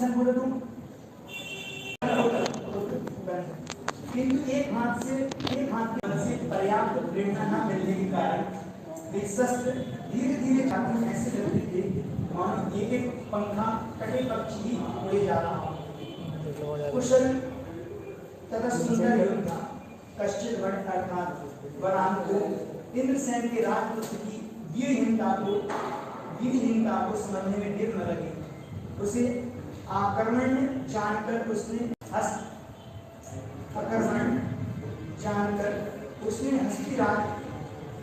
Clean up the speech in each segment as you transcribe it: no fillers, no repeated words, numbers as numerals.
Position बोले तो किंतु एक हाथ से पर्याप्त प्रेरणा न मिलने के कारण वे शस्त्र धीरे धीरे छात्र ऐसे लगते थे मानो एक एक पंखा कटे पक्षी ही उड़े जा रहा हो। कुशल तथा सुंदर योद्धा कश्चित भट्ट अर्थात वरान को इंद्रसेन के राजपुत्र की वीरहीनता को समझने में देर न लगी। उसे आक्रमण जानकर उसने हस्तिराज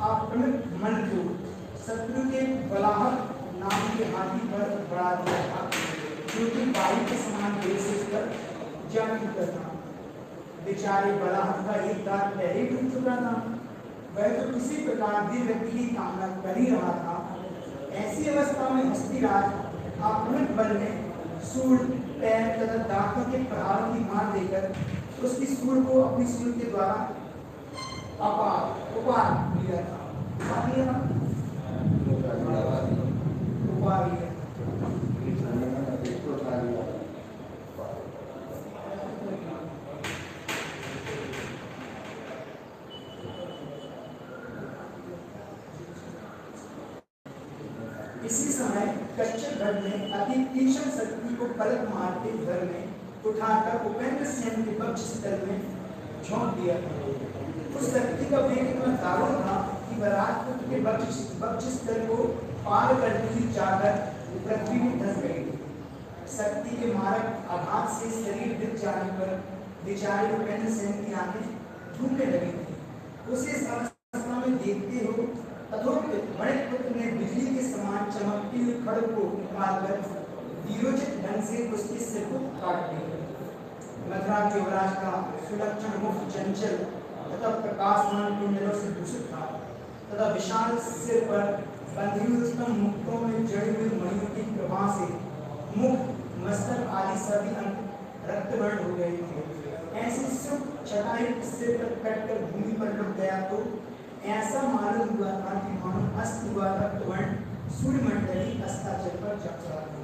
अपने मन को शत्रु के बलाहक नाम के हाथी पर बढ़ा दिया था, जो कि वायु के समान वेग से उस पर जंप करता। बेचारे बलाहक का एक दांत पहले टूट चुका था, वह तो किसी प्रकार भी व्यक्ति की कामना कर ही रहा था। ऐसी अवस्था में हस्तिराज अपने बल में सूंड, पैर तथा दांतों के प्रहारों की मार देकर उसकी सूंड को अपनी सूंड के द्वारा उपार लिया था। इसी समय कश्चित भट्ट ने अति तीक्ष्ण शक्ति को पलक मारते घर में उठाकर उपेंद्र सेन के वक्ष स्थल में झोंक दिया। उस शक्ति का वेग इतना दारुण था कि वह राजपुत्र के वक्ष स्थल को पार करती हुई जाकर पृथ्वी में धंस गई। शक्ति के मारक आघात से शरीर गिर जाने पर बेचारे उपेंद्र सेन की आंखें झूमने लगी थी। उसे इस अवस्था में देखते हो अधोपित मणिपुत्र ने बिजली के समान चमकती हुई खड्ग को निकालकर वीरोचित ढंग से उसके सिर को काट दिया। मथुरा के युवराज का सुलक्षण मुख चंचल तथा प्रकाशमान कुंडलों से दूषित था तथा विशाल सिर पर बंधी हुई उत्तम मुक्तों में जड़ी हुई मणियों की प्रभा से मुख, मस्तक आदि सभी अंग रक्तवर्ण हो गए थे। ऐसे सुख चटाई सिर पर कटकर भूमि पर लुट गया तो ऐसा मालूम हुआ था कि मानो अस्त हुआ रक्तवर्ण सूर्यमंडली अस्ताचल पर चमक रहा था।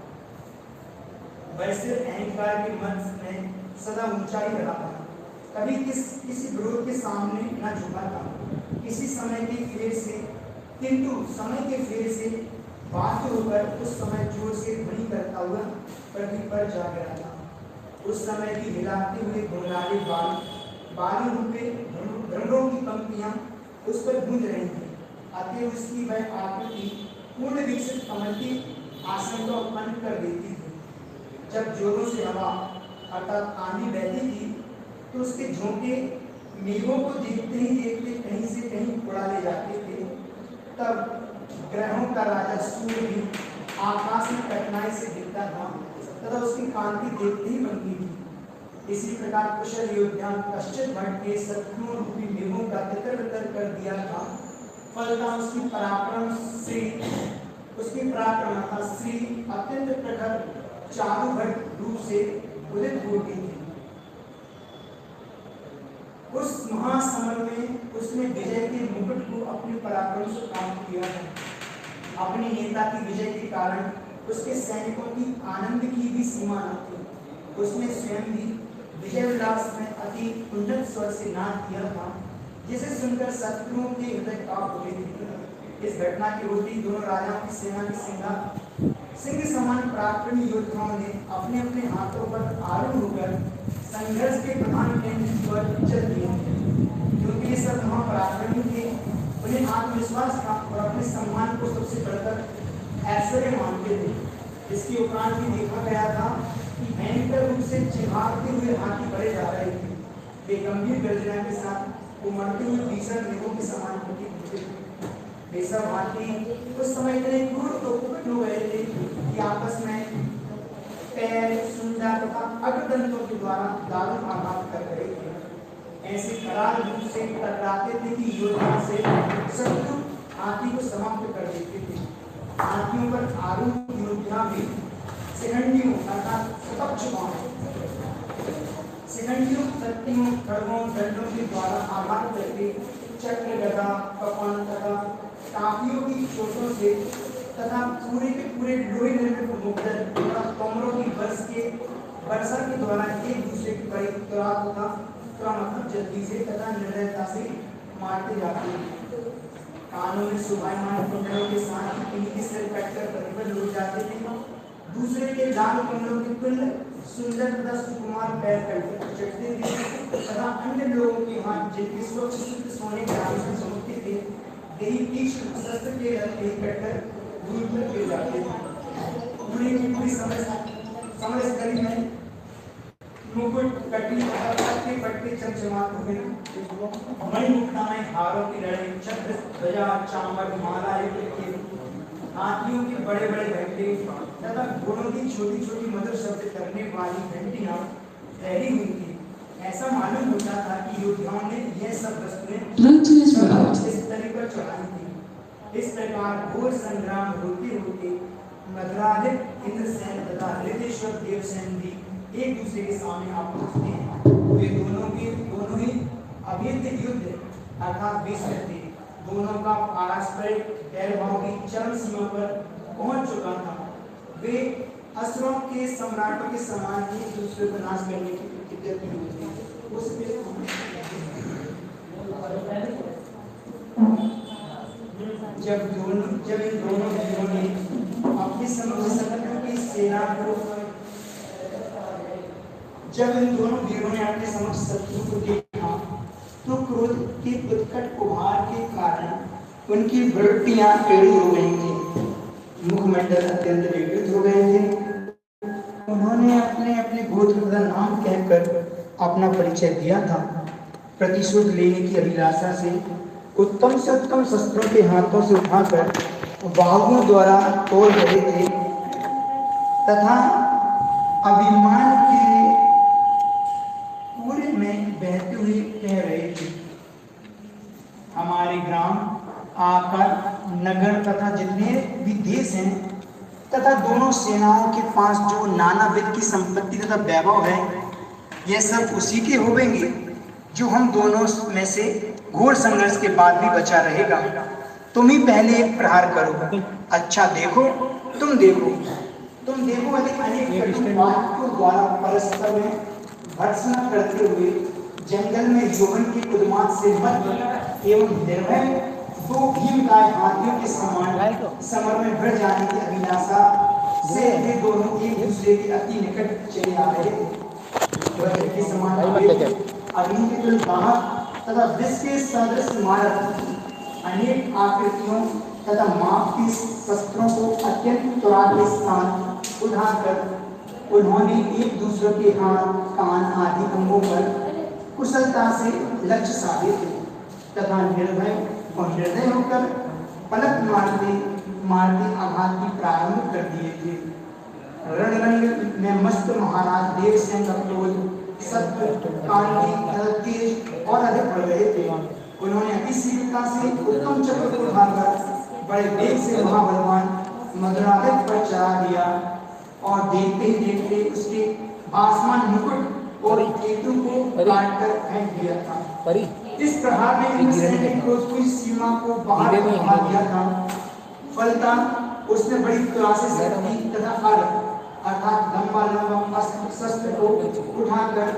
वैसे अहंकार के मन में सदा ऊंचाई रहा था, कभी किसी विरोध के सामने न झुका था। किसी समय के फेर से बाध्य होकर उस समय जोर से ध्वनि करता हुआ पृथ्वी पर जा गिरा था। उस समय की हिलाते हुए घुंघराले बालू रूपे भ्रमरों की पंक्तियां उस पर गूंज रही थी। अतः उसकी वह आकृति पूर्ण विकसित कमल की आशंका उत्पन्न कर देती थी। जब जोरों से हवा अर्थात आंधी बहती थी तो उसके झोंके मेघों को देखते ही देखते कहीं से कहीं उड़ा ले जाते थे। तब ग्रहों का राजा सूर्य भी आकाश में कठिनाई से गिरता था तथा उसकी कांति देखते ही बनती थी। इसी प्रकार कुशल योद्धा कश्चित भट्ट के शत्रुओं रूपी मेघों का तितर बितर कर दिया था। फलतः उसकी पराक्रमता श्री अत्यंत प्रखर चारु भट्ट रूप से उदित हो गई थी। उस महासमर में उसने विजय के मुकुट को अपने पराक्रम से प्राप्त किया है। अपने नेता की विजय के कारण उसके सैनिकों की आनंद की भी सीमा न थी। उसने स्वयं भी विजय विलास में अति उन्नत स्वर से नाद किया था, जिसे सुनकर शत्रुओं के हृदय कांप उठे थे। इस घटना के उल्टी दोनों राजाओं की सेना के सिंह समान पराक्रमी योद्धाओं ने अपने अपने हाथों पर आरूढ़ होकर संघर्ष के प्रधान केंद्र की ओर चल दिए। क्योंकि ये सब महापराक्रमी थे, उन्हें आत्मविश्वास था और अपने सम्मान को सबसे बढ़कर ऐश्वर्य मानते थे। इसके उपरांत भी देखा गया था कि भयंकर रूप से चिहारते हुए हाथी बढ़े जा रहे थे। वे गंभीर गर्जना के साथ उमड़ते हुए भीषण मेघों के समान प्रतीत होते थे। वे सब हाथी उस समय इतने क्रूर तो कुपित हो गए थे कि आपस में पैर, सुंडा तथा अग्रदंतों के द्वारा दारुण आघात कर रहे थे। ऐसे करार रूप से टकराते थे कि योद्धा से शत्रु हाथी को समाप्त कर देते थे। हाथियों पर आरूढ़ योद्धा भी शिखंडियों अर्थात शक्तियों, खड्गों, दंडों के द्वारा आघात करके चक्र, गदा, कपान तथा टांगियों की चोटों से तथा पूरे के पूरे लोहे निर्मित मुद्दल तथा कमरों की वर्षा के दौरान एक दूसरे की परिक्रमा तथा क्रमबद्ध जल्दी से तथा निर्दयता से मारते जाते हैं। कानों में शोभायमान कुंडलों के साथ इन्हीं के सिर कटकर प्रतिबल हो जाते थे। दूसरे के लाल कमलों के तुल्य सुंदर तथा सुकुमार पैर चढ़ते थे तथा अन्य लोगों के हाथ जिनके स्वच्छ शुद्ध सोने के आगे से चमकते थे, यही तीक्ष्ण शस्त्र के कटकर दूर पर गिर जाते थे। पूरी की पूरी समर स्थली में मुकुट कटी पट्टे पट्टे चमचमाते हुए मणिमुक्ता में हारों की लड़ाई चक्र ध्वजा चामर माला युक्त हाथियों के बड़े बड़े घंटे तथा घोड़ों की छोटी छोटी मधुर शब्द करने वाली घंटियां ठहरी हुई थी। ऐसा मालूम होता था कि योद्धाओं ने यह सब वस्तुएं इस तरी पर चढ़ाई थी। इस प्रकार घोर संग्राम होते होते मद्राधिप इंद्रसेन तथा हृदयेश्वर देवसेन भी एक दूसरे के सामने आ पहुंचते हैं। वे दोनों ही अभेद्य युद्ध अर्थात बेसर थे। दोनों का पारस्परिक बैरभाव की चरम सीमा पर पहुंच चुका था। वे असुरों के सम्राटों के समान एक दूसरे को नाश करने की प्रतिज्ञा की हुई थी। जब इन दोनों वीरों ने अपने समक्ष शत्रु की सेना को देखा तो क्रोध के उत्कट उभार के कारण उनकी वृत्तियां टेढ़ी हो गई थी, मुखमंडल अत्यंत विकृत हो गए थे। उन्होंने अपने अपने गोत्र का नाम कहकर अपना परिचय दिया था। प्रतिशोध लेने की अभिलाषा से उत्तम से उत्तम शस्त्रों के हाथों से उठाकर बाहुओं द्वारा तोड़ रहे थे तथा अभिमान के पूरे में बहते हुए कह रहे थे, हमारे ग्राम आकर नगर तथा जितने भी देश हैं तथा दोनों सेनाओं के पास जो नानाविध की संपत्ति तथा वैभव है, यह सब उसी के होवेंगे जो हम दोनों में से घोर संघर्ष के बाद भी बचा रहेगा। तुम ही पहले एक प्रहार करो। अच्छा देखो, तुम देखो अनेक कटुवाक्यों द्वारा परस्पर में भर्त्सना करते हुए जंगल में यौवन की उन्माद से मत एवं निर्भय दो भीमकाय हाथियों के समान समर में भर जाने की अभिलाषा से वे दोनों एक दूसरे के अति निकट चले आ रहे थे। के समान अग्नि के तुल्य दाहक तथा विष के सदृश मारक अनेक आकृतियों तथा माप की शस्त्रों को अत्यंत त्वरा के साथ उठाकर उन्होंने एक दूसरे के हाथ कान आदि अंगों पर कुशलता से लक्ष्य साधे थे तथा निर्भय और निर्दय होकर पलक मारते आघात की प्रारंभ कर दिए थे। रणरंग में मस्त महाराज देवसेन का क्रोध सत्य कांति तेज और अधिक बढ़ गए थे। उन्होंने अति शीघ्रता से उत्तम चक्र को उठाकर बड़े वेग से महाबलवान मद्राधिप पर चढ़ा दिया और देखते ही देखते उसके आसमान मुकुट और केतु को काटकर फेंक दिया था। इस प्रहार में इंद्रसेन ने क्रोध की सीमा को बाहर बढ़ा दिया था। फलतः उसने बड़ी त्वरा से शक्ति तथा अर्थात लंबा शस्त्र को उठाकर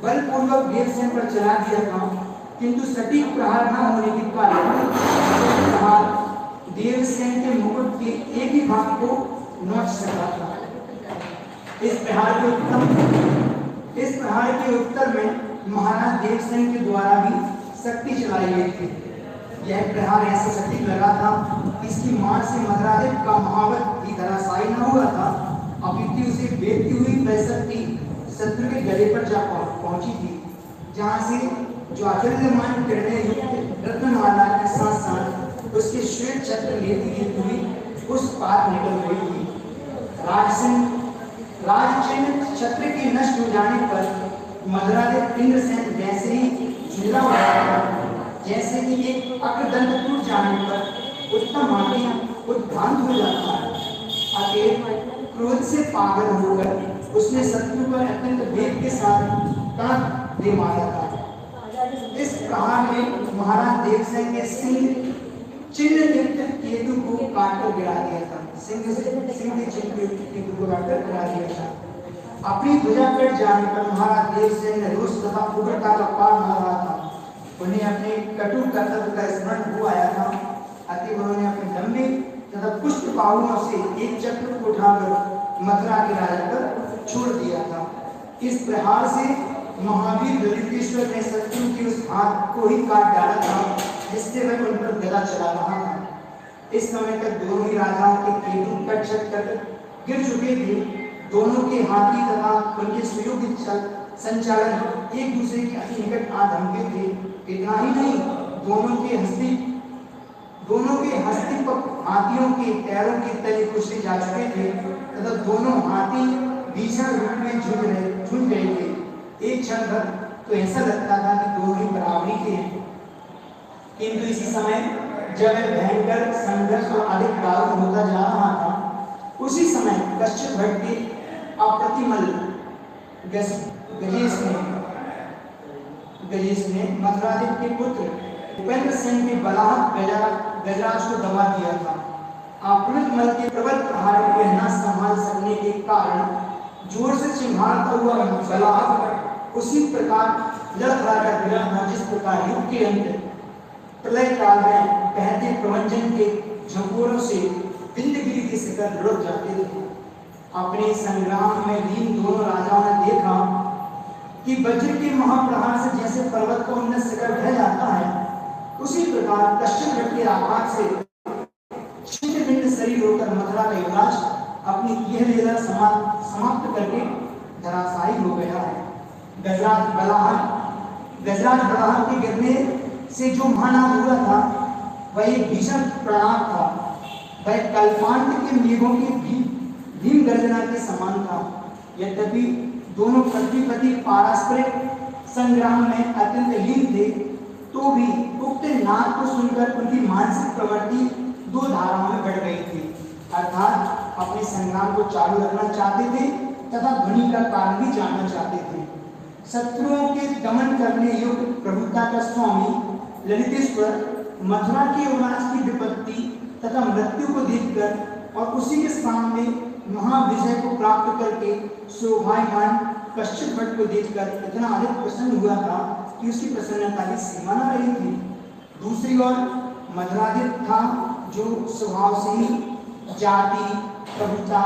बलपूर्वक देवसेन पर चला दिया था, किंतु सटीक प्रहार न होने के कारण देवसेन के मुकुट के एक ही भाग को नोच सका था। इस प्रहार के उत्तर में महाराज देवसेन के द्वारा भी शक्ति चलाई गई थी। यह प्रहार ऐसा सटीक लगा था कि इसकी मार से मद्राधिप का महावत भी धराशायी न हुआ था, अपितु उसे बेचती हुई वह शक्ति शत्रु के गले पर जा पहुंची थी, जहां से जो अचल्यमान किरणें युक्त रत्नमाला के साथ साथ उसके श्वेत छत्र लेती हुई उस पार निकल गई थी। राजचिन्ह छत्र के नष्ट हो जाने पर मद्राधिप इंद्रसेन वैसे ही झूला उठाया जैसे कि एक अग्रदंड टूट जाने पर उत्तम हाथी उद्भ्रांत हो जाता है। अतएव क्रोध से पागल होकर उसने शत्रु पर अत्यंत वेग के साथ काट दे मारा था। इस प्रहार में महाराज देवसेन के सिंह चिन्ह युक्त केतु को काटकर गिरा दिया था। सिंह की दुर्घटना करा दिया था। अपनी ध्वजा कट जाने पर महाराज देवसेन ने रोष तथा उग्रता का पार मारा था। उन्हें अपने कटु कर्तव्य का स्मरण हो आया था। अतः उन्होंने अपने लंबे तथा पुष्ट बाहुओं से एक चक्र को उठाकर मथुरा के राजा पर छोड़ दिया था। इस प्रहार से महावीर ललितेश्वर ने शत्रु के उस हाथ को ही काट डाला था जिससे वह उन पर गदा चला रहा था। इस समय तक दोनों ही राजाओं के केतु कट कर गिर चुके थे। दोनों के हाथी तथा उनके सुयोग्य संचालन एक दूसरे के अति निकट आ धमके थे। इतना ही नहीं, दोनों के हस्तिपक हाथियों के पैरों के तले कुचले जा चुके थे तथा दोनों हाथी भीषण रूप में झुंड गए थे। एक क्षण भर तो ऐसा लगता था कि दोनों ही बराबरी के हैं, किंतु इसी समय जब भयंकर संघर्ष और अधिक दारुण होता जा रहा था, उसी समय कश्यप भट्ट के अप्रतिमल गजेश ने मथुराधिप के पुत्र उपेंद्र सेन के बलाहट गजराज को दबा दिया था। अप्रतिमल के प्रबल प्रहार को न संभाल सकने के कारण जोर से चिंघाड़ता हुआ बलाहट उसी प्रकार लड़खड़ा कर गिरा था जिस प्रकार युग के अंत प्रलय काल में बहते प्रवंजन के झंकोरों से बिंदगिरी के शिखर लुढ़क जाते थे। अपने संग्राम में लीन दोनों राजाओं ने देखा कि वज्र के महाप्रहार से जैसे पर्वत का उन्नत शिखर ढह जाता है, उसी प्रकार कश्यप भट्ट के आघात से छिन्न भिन्न शरीर होकर मथुरा का युवराज अपनी यह लीला समाप्त करके धराशायी हो गया है। गजराज बलाहट के गिरने से जो महानाद हुआ था वह एक भीषण प्रणाम था। वह कल्पांत के मेघों की भीम गर्जना के समान था। यद्यपि दोनों प्रतिपति पारस्परिक संग्राम में अत्यंत लीन थे, तो भी उक्त नाद को सुनकर उनकी मानसिक प्रवृत्ति दो धाराओं में बढ़ गई थी। अर्थात अपने संग्राम को चालू रखना चाहते थे तथा ध्वनि का कारण भी जानना चाहते थे। शत्रुओं के दमन करने योग्य प्रभुता का स्वामी ललितेश्वर मथुरा के युवराज की विपत्ति तथा मृत्यु को देखकर और उसी के सामने महाविजय को प्राप्त करके शोभायमान कश्यप भट्ट को देखकर इतना अधिक प्रसन्न हुआ था कि उसकी प्रसन्नता की सीमा न रही थी। दूसरी ओर मथुराधिप था जो स्वभाव से ही जाति प्रभुता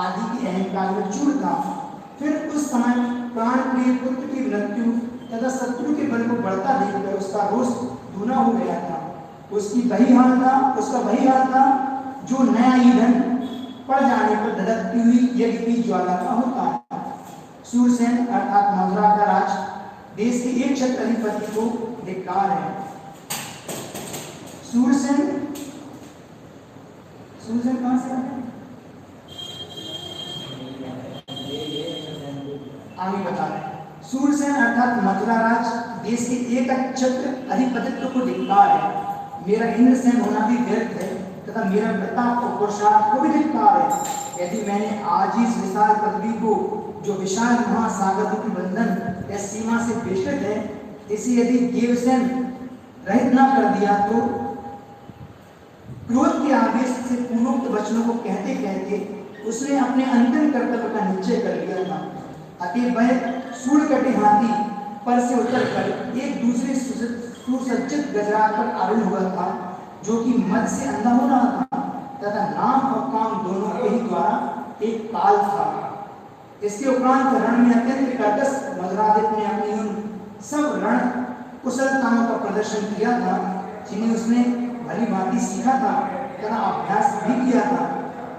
आदि के अहंकार में चूर था। फिर उस समय प्राण प्रिय पुत्र की मृत्यु तथा शत्रु के बल को बढ़ता देखकर उसका रोष दूना हो गया था। उसका वही हाल था जो नया ईंधन पड़ जाने पर धधकती हुई यज्ञ की ज्वाला का होता है। सूरसेन अर्थात मथुरा का राज देश के एक छत्र अधिपति को धिक्कार है। सूरसेन कहां से आते हैं? आगे बता रहे हैं। सूरसेन अर्थात मथुरा राज देश के एक छत्र अधिपतित्व को धिक्कार है। मेरा इंद्रसेन होना भी व्यर्थ है तथा मेरा प्रताप और पुरुषार्थ को भी धिक्कार है। यदि मैंने आज ही इस विशाल पृथ्वी को जो विशाल महासागर की बंधन या सीमा से बेशक है, इसे यदि देवसेन रहित न कर दिया तो क्रोध के आवेश से पूर्वोक्त वचनों को कहते कहते उसने अपने अंतिम कर्तव्य का निश्चय कर लिया था। अतः वह सूर्यकटे हाथी पर से उतरकर एक दूसरे सुसज्जित गजराज पर आरूढ़ हुआ था, जो कि मद से अंधा हो रहा था तथा नाम और काम दोनों के ही द्वारा एक काल था। इसके उपरांत रण में अत्यंत कर्कश मथुराधिप ने अपनी उन सब रण कुशलताओं का प्रदर्शन किया था जिन्हें उसने भली भांति सीखा था तथा अभ्यास भी किया था।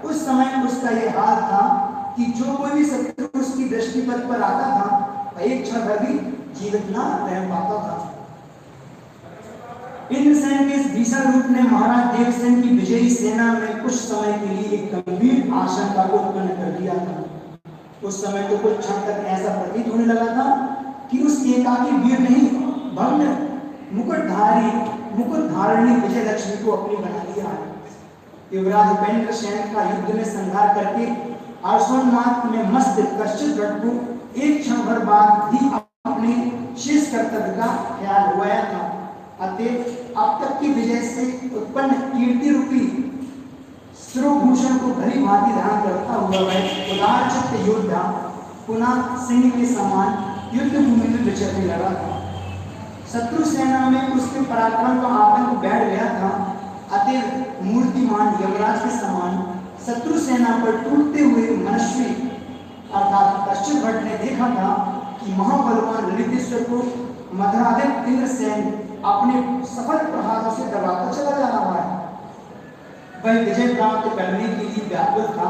उस समय उसका यह हाल था कि जो कोई भी शत्रु उसकी दृष्टिपथ पर आता था वह एक क्षण भर भी जीवित न रह पाता था। इंद्रसेन के इस भीषण रूप ने महाराज देवसेन की विजयी सेना में कुछ समय के लिए एक गंभीर आशंका को उत्पन्न कर दिया था। उस समय तो कुछ क्षण तक ऐसा प्रतीत होने लगा था कि उस एकाकी वीर नहीं भग्न मुकुट धारणी विजय लक्ष्मी को अपनी बना लिया है। युवराज उपेंद्र सेन का युद्ध में संहार करके आर्षोन्माद में मस्त कश्यप भट्ट को एक क्षण भर बाद ही अपने शेष कर्तव्य का ख्याल हुआ था। अतः अब तक की विजय से उत्पन्न कीर्ति रूपी शिरोभूषण को भली भांति धारण करता हुआ वह उदार चित्त योद्धा पुनः सिंह के समान युद्ध भूमि में विचरने लगा था। शत्रु सेना में उसके पराक्रम का आतंक बैठ गया था। अतः मूर्तिमान यमराज के समान शत्रु सेना पर टूटते हुए मनुष्य अर्थात कश्यप भट्ट ने देखा था कि महाबलवान ललितेश्वर को मधुराधिप इंद्रसेन अपने सफल प्रहारों से दबाता चला जा रहा है। वह विजय प्राप्त करने के लिए व्याकुल था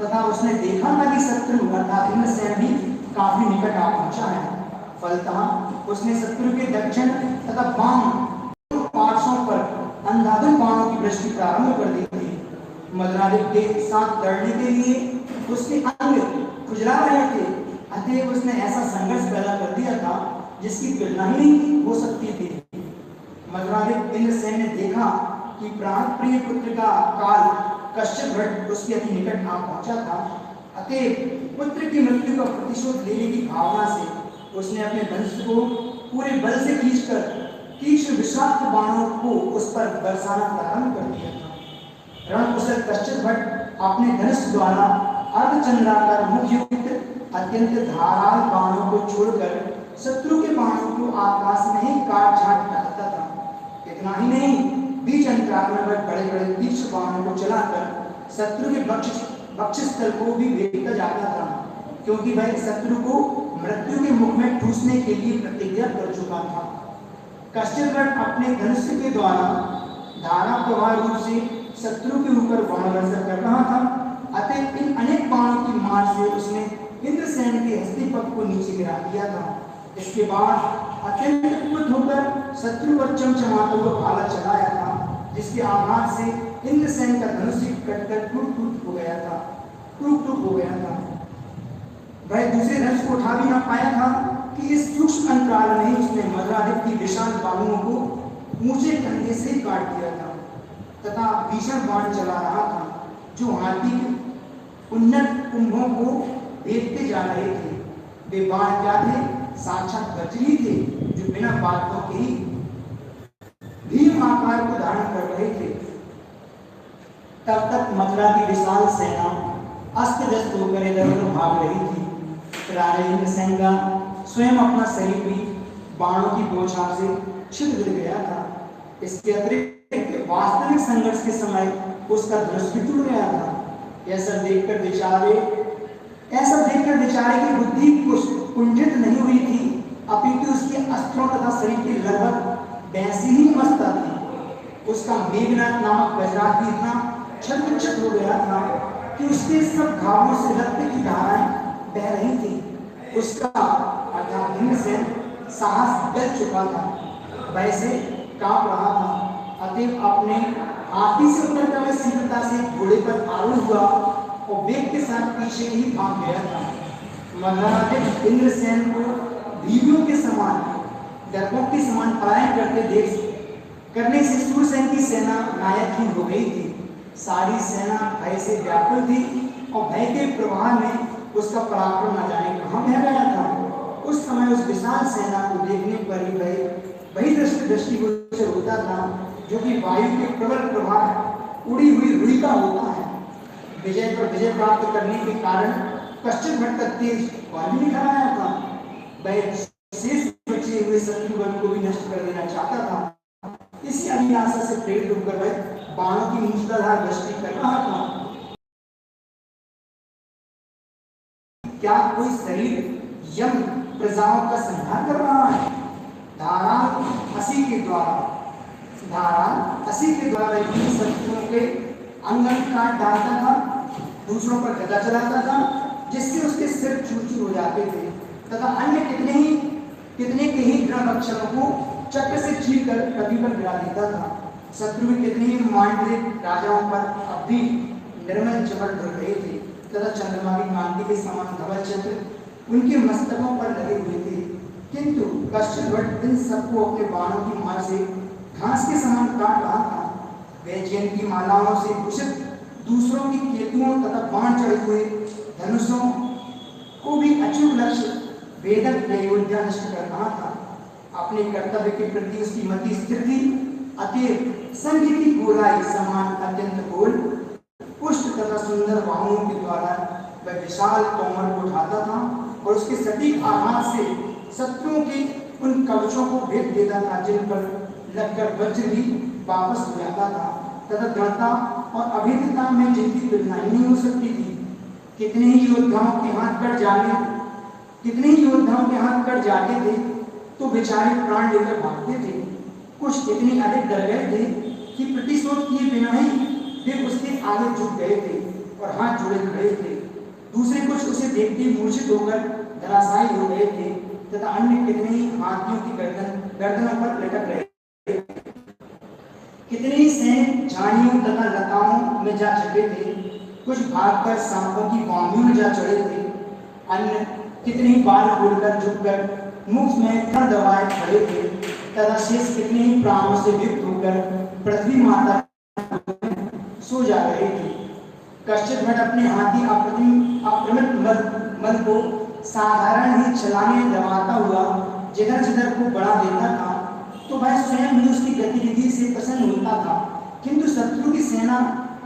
तथा उसने देखा था कि शत्रु अर्थात इंद्रसेन भी काफी निकट आ पहुंचा है। फलतः उसने शत्रु के दक्षिण तथा वाम पार्श्वों पर अंधाधुन बाणों की वृष्टि प्रारंभ कर दी थी। मधुराधिप के साथ लड़ने के लिए उसके अंग खुजला रहे थे। अतः उसने ऐसा संघर्ष पैदा कर दिया था जिसकी तुलना ही नहीं हो सकती थी। मधुराधिप इंद्रसेन ने देखा कि प्राण प्रिय पुत्र का काल कश्यप भट्ट उसके अति निकट आ पहुंचा था। अतः पुत्र की मृत्यु का प्रतिशोध लेने की भावना से उसने अपने धनुष को पूरे बल से खींचकर तीक्ष्ण विषाक्त बाणों को उस पर बरसाना प्रारंभ कर दिया था। रणकुशल कश्यप भट्ट अपने धनुष द्वारा अर्धचंद्राकार मुख युक्त अत्यंत धाराल बाणों को छोड़कर शत्रु के बाणों को आकाश में ही काट छाट डालता था। इतना ही नहीं, बीच अंतराल में बड़े बड़े तीक्ष्ण बाणों को चलाकर शत्रु के वक्षस्थल को भी भेदता जाता था, क्योंकि वह शत्रु को मृत्यु के मुख में ठूसने के लिए प्रतिज्ञा कर चुका था। कश्यप भट्ट अपने धनुष के द्वारा धारा प्रवाह रूप से शत्रु के ऊपर बाण वर्षा कर रहा था। अतः इन अनेक बाणों की मार से उसने इंद्रसेन के हस्तिपक को नीचे गिरा दिया था। इसके बाद अत्यंत क्रुद्ध होकर शत्रु पर चमचमाता हुआ भाला चलाया था, जिसके आघात से इंद्रसेन का धनुष कटकर टूट हो गया था। वह दूसरे धनुष को उठा भी न पाया था कि इस सूक्ष्म अंतराल में उसने मधुराधिप की विशाल बाहुओं को ऊंचे कंधे से काट दिया था तथा भीषण बाण चला रहा था, जो हाथी के उन्नत कुंभों को भेदते जा रहे थे। वे बाण क्या थे? साक्षात वज्री थे, जो बिना बातों के ही भीम आकार को धारण कर रहे थे। तब तक मथुरा की विशाल सेना अस्त व्यस्त होकर इधर उधर भाग रही थी। इंद्रसेन का स्वयं अपना शरीर भी बाणों की बौछार से छिद गया था। इसके अतिरिक्त वास्तविक संघर्ष के समय उसका धनुष भी टूट गया था। यह सब देखकर बेचारे की बुद्धि कुंठित नहीं हुई थी, अपितु उसके अस्त्रों तथा शरीर की लगभग वैसी ही अवस्था थी। उसका मेघनाथ नामक वज्रात भी इतना छत हो गया था कि उसके सब घावों से रक्त की धाराएं बह रही थी। उसका अर्थात इंद्रसेन साहस गल चुका था, वैसे कांप रहा था। अतएव अपने हाथी से उतरकर वह शीघ्रता से घोड़े पर आरूढ़ हुआ और वेग के साथ पीछे ही भाग गया था। मधुराधिप इंद्रसेन को भीमियों के समान दर्पों के समान पलायन करने से सूरसेन की सेना नायकहीन हो गई थी। सारी सेना भय से व्याकुल थी और भय के प्रवाह में उसका पराक्रम न जाने कहां बह गया था। उस समय उस विशाल सेना को देखने पर ही वही दृष्टिगोचर होता था, जो कि वायु के प्रबल प्रभाव उड़ी हुई रुई का होता है। विजय पर विजय प्राप्त करने के कारण कश्यप भट्ट का तेज और भी निखर आया था। वह शेष बचे हुए शत्रु बल को भी नष्ट कर देना चाहता था। इसी अभिलाषा से प्रेरित होकर वह बाणों की मूसलाधार वृष्टि कर रहा था। क्या कोई शरीर यम प्रजाओं का संहार कर रहा है? धारा 80 के द्वारा शत्रुओं के अंगन काट डालता था, दूसरों पर गदा चलाता था, जिससे उसके सिर चूर हो जाते थे तथा अन्य कितने के ही दृढ़ अक्षरों को चक्र से चीरकर पृथ्वी पर गिरा देता था। शत्रु में कितने ही मांडलिक राजाओं पर अब भी निर्मल जबल ढल रहे थे तथा चंद्रमा की कांति के समान धवल चक्र उनके मस्तकों पर लगे हुए थे। किंतु कश्यप भट्ट इन सबको अपने बाणों की मार से घास के समान काट रहा था। वह जैन की मालाओं से भूषित दूसरों की केतुओं तथा बाण चढ़े हुए धनुषों को भी अचूक लक्ष्य वेदक अयोध्या नष्ट कर रहा था। अपने कर्तव्य के प्रति उसकी मति स्थिर थी। अतएव संघ की गोलाई समान अत्यंत गोल तथा सुंदर वाहनों के द्वारा वह विशाल तोमर को उठाता था और उसके सटीक आघात से शत्रुओं के उन कवचों को भेद देता था जिन पर लगकर वज्र भी वापस हो जाता था, तथा दृढ़ता और अभेद्यता में जिनकी तुलना नहीं हो सकती थी। कितने ही योद्धाओं के हाथ कट जाते थे तो बेचारे प्राण लेकर भागते थे। कुछ इतने अधिक डर गए थे कि प्रतिशोध किए बिना ही वे उसके आगे झुक गए थे और हाथ जोड़े खड़े थे। दूसरे कुछ उसे देखते मूर्छित होकर धराशायी हो गए थे तथा अन्य कितने ही हाथियों की गर्दनों पर लटक रहे थे। कितने ही सैनिक झाड़ियों तथा लताओं में जा छिपे थे, कुछ भागकर सांपों की वामियों में जा चढ़े थे, अन्य कितने ही बाल खोलकर झुककर मुफ्त में धड़ दबाए खड़े थे, तथा शेष कितने ही प्राणों से विमुक्त होकर पृथ्वी माता सो जा रहे थे। कश्चित भट्ट अपने हाथी अप्रमित मल को साधारण ही छलांगे लगाता हुआ जिधर जिधर को बढ़ा देता था तो वह स्वयं ही उसकी गतिविधि से प्रसन्न होता था, किंतु शत्रु की सेना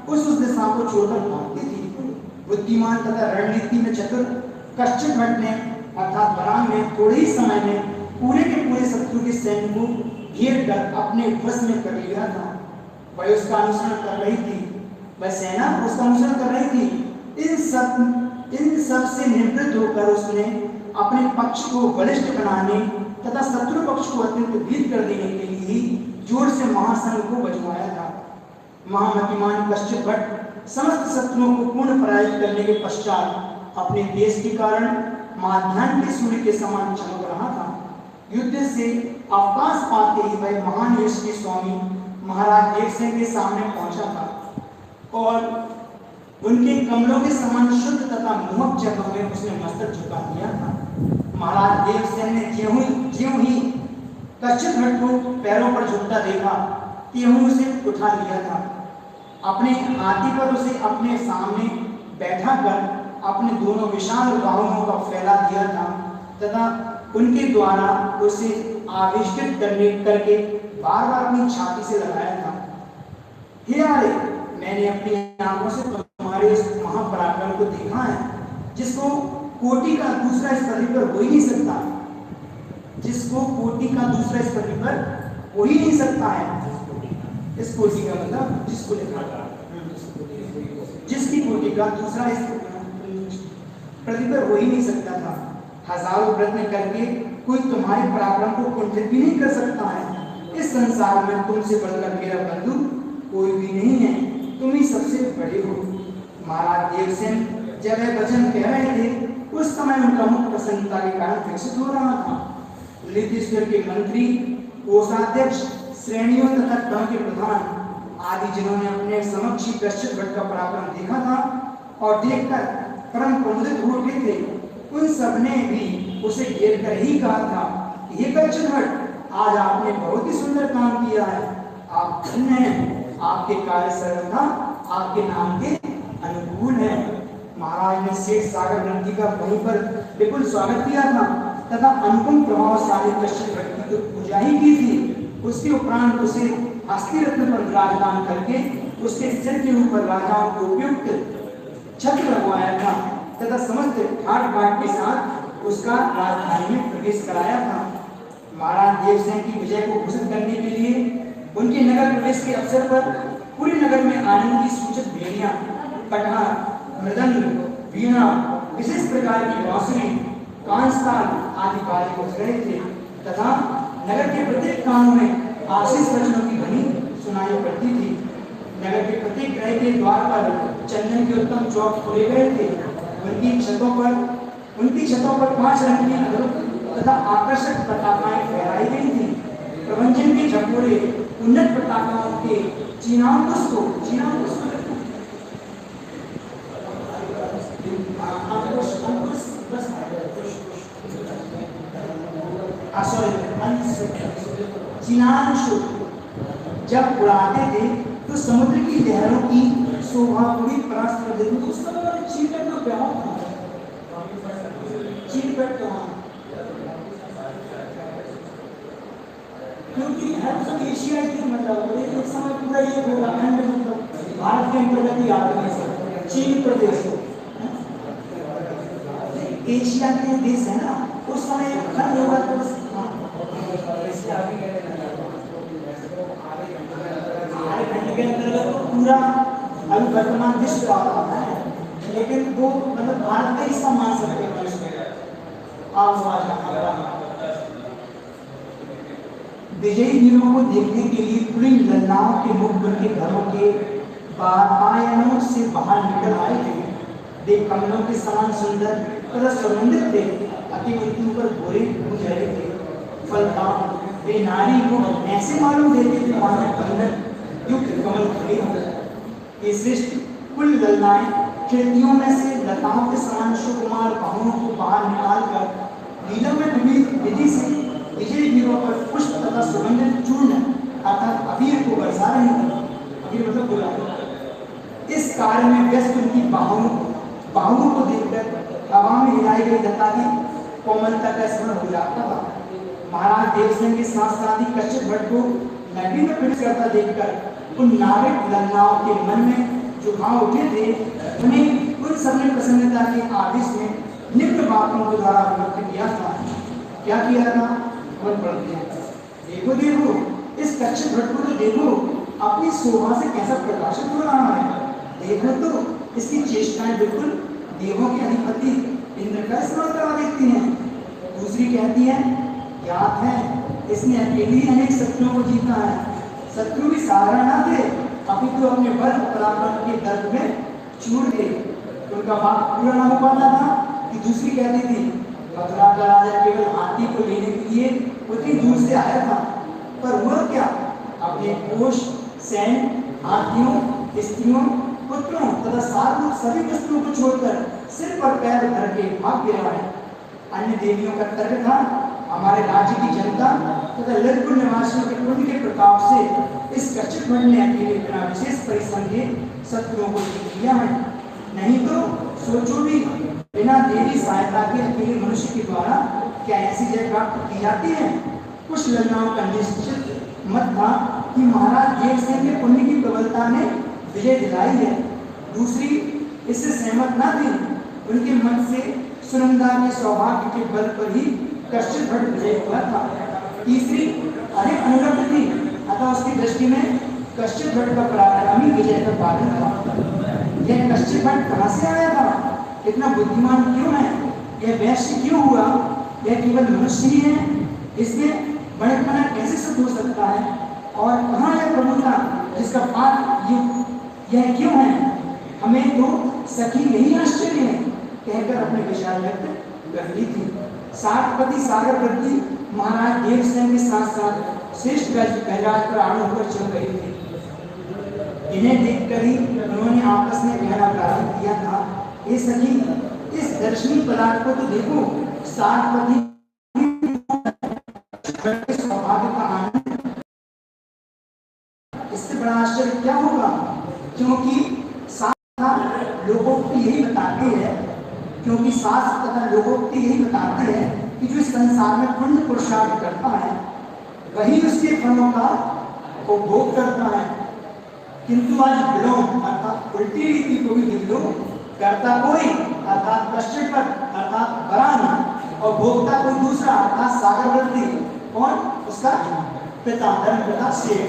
उस दिशा को छोड़कर भागती थी। बुद्धिमान तथा रणनीति में चतुर कश्चित भट्ट ने अर्थात बराम ने थोड़े ही समय में पूरे के पूरे शत्रु के सैन्य को घेर कर अपने वश में कर लिया था। वह उसका अनुसरण कर रही थी, वह सेना उसका अनुसरण कर रही थी। इन सब से निवृत्त होकर उसने अपने पक्ष को बलिष्ठ बनाने तथा शत्रु पक्ष को अत्यंत भीत कर देने के लिए जोर से महासंघ को बजवाया था। महामतिमान कश्चित भट्ट समस्त शत्रुओं को पूर्ण पराजित करने के पश्चात अपने देश के कारण माध्याह्न के सूर्य के समान चमक रहा था। युद्ध से अवकाश पाते ही वह महान यश के स्वामी महाराज देवसेन के सामने पहुंचा था और उनके कमलों के समान शुद्ध तथा मोहक जगह में उसने मस्तक झुका दिया था। महाराज देवसेन ने ज्यों ही कश्चित भट्ट को पैरों पर झुकता देखा त्यों उसे उठा लिया था। अपने हाथी पर उसे अपने सामने बैठा कर अपने दोनों विशाल बाहुओं का फैला दिया था तथा उनके द्वारा उसे आविष्कृत करके बार बार अपनी छाती से लगाया था। हे आर्य, मैंने अपनी आंखों से तुम्हारे इस महापराक्रम को देखा है, जिसको कोटि का दूसरा इस पृथ्वी पर हो ही नहीं सकता, जिसको कोटि का दूसरा इस पृथ्वी पर हो ही नहीं सकता है। इस कोटि का मतलब जिसको लिखा था, जिसकी कोटि का दूसरा इस पृथ्वी पर हो ही नहीं सकता था। हजारों प्रयत्न करके कोई तुम्हारे पराक्रम को कुंठित भी नहीं कर सकता है। इस संसार में तुमसे बढ़कर मेरा बंधु कोई भी नहीं है, तुम ही सबसे बड़े हो। महाराज देवसेन जब वह वचन कह रहे थे उस समय उनका मुख प्रसन्नता के कारण विकसित हो रहा था। लितीश्वर के मंत्री, कोषाध्यक्ष, श्रेणियों तथा क्रम के प्रधान आदि जिन्होंने अपने समक्ष कश्चित भट्ट का पराक्रम देखा था और देखकर परम प्रमुदित हो उठे थे, उन सबने भी उसे घेर कर ही कहा था कि हे कश्चित भट्ट, आज आपने बहुत ही सुंदर काम किया है, आप धन्य हैं, आपके कार्य सर्वथा आपके नाम के अनुकूल है। महाराज ने शेष सागर ग्रंथि का वहीं पर बिल्कुल स्वागत किया था तथा अनुपम प्रभावशाली कश्चित भट्ट की तो पूजा ही की थी। उसके उपरांत उसे हस्ती रत्न पर विराजमान करके उसके सिर के ऊपर राजाओं को उपयुक्त छत्र लगवाया था तथा समस्त ठाट बाट के साथ उसका राजधानी में प्रवेश कराया था। महाराज देवसेन की विजय को घोषित करने के लिए उनके नगर प्रवेश के अवसर पर पूरे नगर में आनंद की सूचक भेड़ियां, कटहर, मृदंग, वीणा, विशेष प्रकार की बांसुरी, कांस्ताल आदि बाजे बज रहे थे तथा नगर के प्रत्येक कानों में आशीष वचनों की ध्वनि सुनाई पड़ती थी। नगर के प्रत्येक ग्रह के द्वार पर चंदन के उत्तम चौक खोले गए थे। उनकी छतों पर 5 रंग की अद्भुत तथा आकर्षक पताकाएं फहराई गई थी। प्रबंधन के झकोरे उन्नत पताकाओं के चीनांकुश जब उड़ाते थे तो समुद्र की लहरों की शोभा पूरी परास्त कर देती थी। उस समय चीलपेट का ब्याह था, चीलपेट क्योंकि हर सब एशिया की मतलब एक समय पूरा ये होगा खंड मतलब भारत के अंतर्गत ही आते हैं। चीन प्रदेश एशिया के देश है ना, उस समय खंड होगा तो बस के अंतर्गत तो पूरा अभी वर्तमान विश्व का आता है, लेकिन वो मतलब भारत में इसका मान सकते हैं। विजयी वीरों को देखने के लिए पूरी लन्नाओं के मुख के घरों के बाहर से बाहर निकल आए थे। वे कमलों के समान सुंदर तथा सुगंधित थे, अति मृत्यु पर गोरे गुजरे थे। फलदार वे नारी को ऐसे मालूम देते थे मानो कंदन युक्त कमल खड़े हो। ये सृष्टि कुल ललनाएं खिड़कियों में से लताओं के समान सुकुमार बाहुओं को बाहर निकालकर लीला में डूबी विधि से विजय वीरों पर पुष्प तथा सुगंधित चूर्ण अर्थात अबीर को बरसा रही थी। अबीर मतलब गुलाब। इस कार्य में व्यस्त उनकी बाहुओं को देखकर हवा में हिलाई गई लता की कोमलता का स्मरण हो जाता था। महाराज देवसेन के साथ साथ ही कश्यप भट्ट को नदी में प्रवेश करता देखकर उन नाविक लन्नाओं के मन में जो भाव उठे थे, उन्हें उन सबने प्रसन्नता के आदेश में निम्न वाक्यों के द्वारा व्यक्त किया था। क्या किया था? देखो देखो इस कश्यप भट्ट को तो देखो, अपनी शोभा से कैसा प्रकाशित हो रहा है। देखो तो इसकी चेष्टाएं बिल्कुल देवों के अधिपति इंद्र का स्मरण करा देती हैं। दूसरी कहती है, याद है इसने अकेली अनेक शत्रुओं को जीता है। शत्रु भी साधारण न थे, अभी तो अपने बल पराक्रम के दर्द में चूर गए। उनका बात पूरा न हो पाता था कि दूसरी कहती थी, मथुरा का राजा केवल हाथी को लेने के लिए उतनी दूर से आया था, पर वह क्या अपने कोष, सैन्य, हाथियों, स्त्रियों, पुत्रों तथा साधु सभी वस्तुओं को छोड़कर सिर पर पैर धर के भाग गया है। अन्य देवियों का तर्क था, हमारे राज्य की जनता तथा ललितपुर निवासियों के पुण्य के प्रताप से इस कश्यप भट्ट ने अकेले बिना विशेष परिश्रम के शत्रुओं को जीत लिया है। नहीं तो सोचो भी, बिना देवी सहायता के अकेले मनुष्य के द्वारा क्या ऐसी जय प्राप्त की जाती है। कुछ लन्नाओं का निश्चित मत था कि महाराज देवसेन के पुण्य की प्रबलता ने विजय दिलाई है। दूसरी इससे सहमत न थी, उनके मन से सुनंदा के सौभाग्य के बल पर ही कश्यप भट्ट विजय हुआ था। तीसरी अधिक अनुरक्त थी, अतः उसकी दृष्टि में कश्यप भट्ट का पराक्रमी विजय का पालन था। यह कश्यप भट्ट कहाँ से आया था? इतना बुद्धिमान क्यों है? यह वैश्य क्यों हुआ? यह केवल मनुष्य ही है? इसमें बड़ेपना कैसे सिद्ध हो सकता है? और कहाँ है प्रभुता जिसका पात्र यह क्यों है? हमें तो सखी यही आश्चर्य है कहकर अपने विचार व्यक्त कर ली थी। सातपति सागर प्रति महाराज देवसेन के साथ साथ श्रेष्ठ गजराज पर आरूढ़ होकर चल रही थी। इन्हें देखकर ही उन्होंने आपस में कहना प्रारंभ किया था, ये सखी इस दर्शनीय पदार्थ को तो देखो, सातपति सौभाग्य का आनंद, इससे बड़ा आश्चर्य क्या होगा? क्योंकि लोगों को यही बताते हैं, क्योंकि शास्त्र तथा लोकोक्ति यही बताते हैं कि जो इस संसार में पुण्य पुरुषार्थ करता है वही उसके फलों का उपभोग करता है। किंतु आज विलोम अर्थात उल्टी रीति को भी देख लो, करता कोई अर्थात कश्यप अर्थात बरान और भोगता कोई दूसरा अर्थात सागरवर्ती, और उसका पिता धर्म पिता शेख,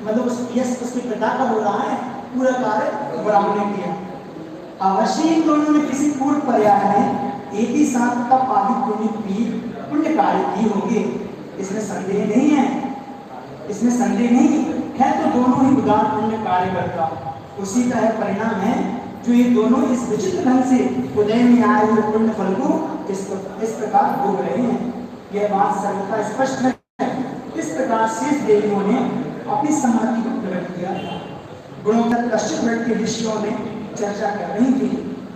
मतलब उसके पिता का हो रहा है पूरा कार्य ब्राह्मण ने किया। अवश्य इन दोनों ने किसी पूर्व पर्याय में एक ही साथ का पावित पुण्य कार्य किए होंगे, इसमें संदेह नहीं है। इसमें संदेह नहीं है, तो दोनों ही उदार पुण्य कार्य करता उसी का यह परिणाम है जो ये दोनों इस विचित्र ढंग से उदय में आए हुए पुण्य फल को इस प्रकार भोग रहे हैं। यह बात सर्वथा स्पष्ट है। इस प्रकार शेष देवियों ने अपनी सम्मति को प्रकट किया। गुणोत्तर कश्यप भट्ट के ऋषियों ने चर्चा कर रही थी,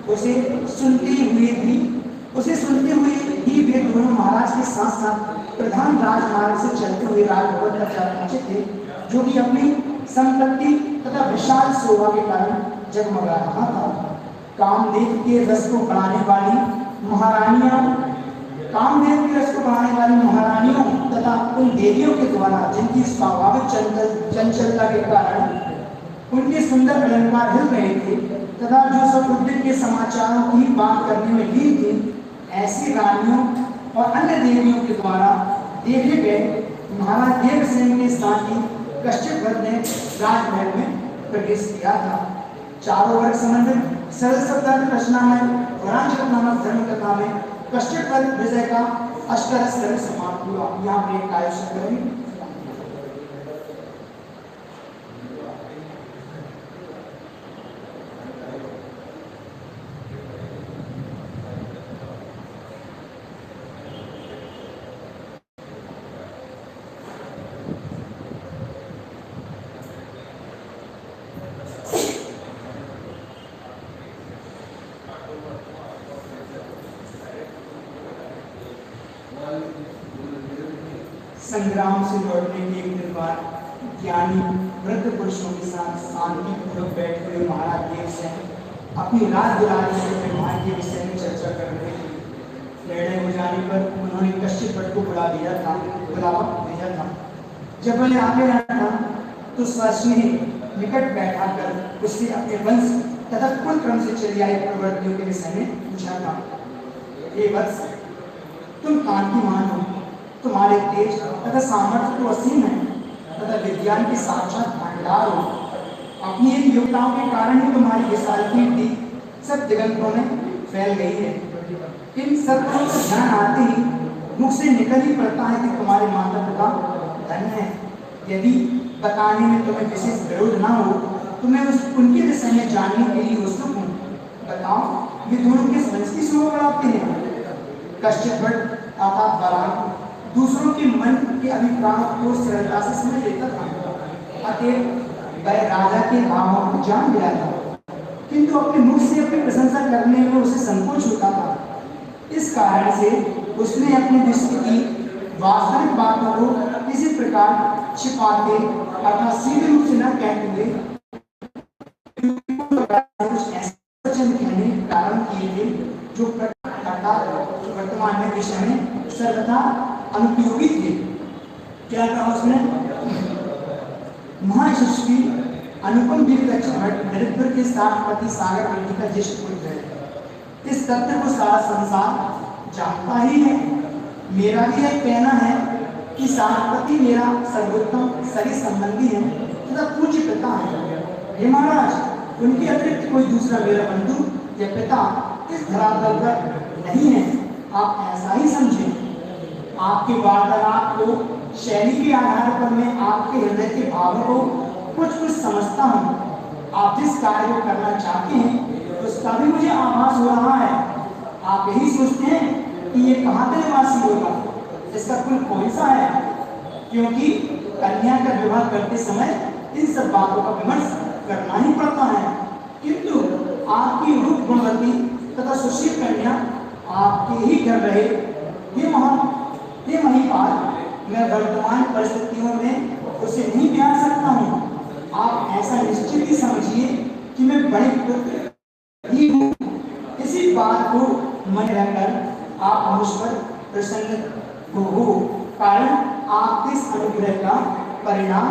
उसे सुनते हुए ही वे दोनों महाराज के साथ साथ प्रधान राजमार्ग से चलते हुए राजभवन तक जा पहुंचे थे, जो कि अपनी संपत्ति तथा विशाल शोभा के कारण जगमगा रहा था। कामदेव के रस को बढ़ाने वाली महारानियों तथा उन देवियों के द्वारा जिनकी स्वाभाविक चंचलता के कारण उनके सुंदर अलंकार हिल रहे थे, तथा जो सब उद्योग के समाचारों की बात करने में लीन थी, ऐसी रानियों और अन्य देवियों के द्वारा देखे गए महाराज देवसेन के साथ ही कश्यप ने राजमहल में प्रवेश किया था। चारों वर्ग समन्वित सरल शब्द रचना में वरांचल नामक धर्म कथा में कश्यप विजय का अष्टरस समाप्त हुआ। यहाँ पर एक आयोजन करेंगे। संग्राम से लौटने के एक दिन बाद ज्ञानी वृद्ध पुरुषों के साथ शांति पूर्वक बैठे हुए महाराज देवसेन अपनी राज दुलारी से व्यवहार के विषय में चर्चा कर रहे थे। निर्णय हो जाने पर उन्होंने कश्यप भट्ट को बुलावा भेजा था। जब उन्हें आगे आना था तो स्वश ने निकट बैठा कर उससे अपने वंश तथा कुल क्रम से चली आई प्रवृत्तियों के विषय में पूछा था। ये वत्स, तुम कांतिमान हो, तुम्हारे तेज तथा सामर्थ्य तो असीम है तथा विज्ञान के साक्षात भंडार हो। अपनी इन योग्यताओं के कारण ही तुम्हारी विशाल कीर्ति सब दिगंतों में फैल गई है। इन सब को ध्यान आते ही मुख से निकल ही पड़ता है कि तुम्हारे माता पिता धन्य है। यदि बताने में तुम्हें विशेष विरोध ना हो तो मैं उनके विषय में जानने के लिए उत्सुक हूँ। बताओ, ये दोनों किस वंश की शोभा बढ़ाते हैं? कश्यप भट्ट अर्थात बलराम दूसरों के मन के अभिप्रायों को सरलता से समझ लेता था। अतः वह राजा के भावों को जान गया था, किंतु अपने मुख से अपनी प्रशंसा करने में उसे संकोच होता था। इस कारण से उसने अपनी दृष्टि की वास्तविक बातों को किसी प्रकार छिपाते अर्थात सीधे रूप से न कहते हुए कुछ ऐसे वचन कहने प्रारंभ किए थे जो वर्तमान में विषय में सर्वथा अनुपयोगी थे। क्या कहा उसने? महायशस्वी अनुपम दीर्घ नरेंद्र के साथ पति सागर वृद्धि का ज्येष्ठ पुत्र है। इस तथ्य को सारा संसार जानता ही है। मेरा भी यह कहना है कि सारपति मेरा सर्वोत्तम सही संबंधी है तथा पूज्य पिता है। हे महाराज, उनके अतिरिक्त कोई दूसरा मेरा बंधु या पिता इस धरातल पर नहीं है। आप ऐसा ही समझें। आपके वार्तालाप को शैली के आधार पर मैं आपके हृदय के भावों को कुछ समझता हूँ। आप जिस कार्य को करना चाहते हैं उसका भी मुझे आभास हो रहा है। आप यही सोचते हैं कि ये कहाँ का निवासी होगा, इसका कुल कौन सा है, क्योंकि कन्या का विवाह करते समय इन सब बातों का विमर्श करना ही पड़ता है। किंतु आपकी रूप गुणवती तथा सुशील कन्या आपके ही घर रहे। ये महिपाल, मैं वर्तमान परिस्थितियों में उसे नहीं ब्याह सकता हूँ। आप ऐसा निश्चित ही समझिए कि मैं बड़े पुत्र ही हूँ। इसी बात को मन रखकर आप मुझ पर प्रसन्न हो, कारण आपके इस अनुग्रह का परिणाम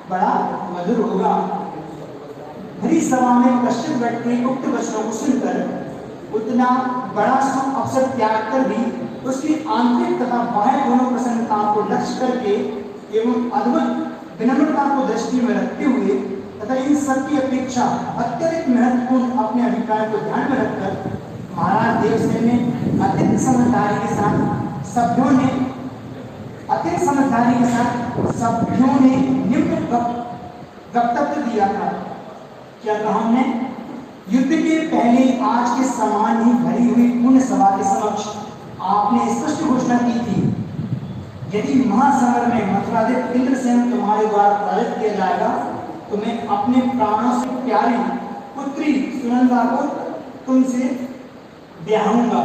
बड़ा मधुर होगा। भरी सभा में कश्यप भट्ट के उक्त वचनों को सुनकर उतना बड़ा शुभ अवसर त्याग कर भी उसकी आंतरिक तथा बाह्य दोनों प्रसन्नताओं को लक्ष्य करके एवं अद्भुत विनम्रता को दृष्टि में रखते हुए तथा इन सब की अपेक्षा अत्यधिक महत्वपूर्ण अपने अभिप्राय को ध्यान में रखकर महाराज देवसेन ने अत्यंत समझदारी के साथ सभ्यों ने निम्न वक्तव्य दिया था। क्या कहा हमने? युद्ध के पहले आज के समान ही भरी हुई पूर्ण सभा के समक्ष आपने स्पष्ट घोषणा की थी, यदि महासमर में मथुराधिप इंद्रसेन तुम्हारे द्वारा पराजित किया जाएगा तो मैं अपने प्राणों से प्यारी पुत्री सुनंदा को तुमसे ब्याहूंगा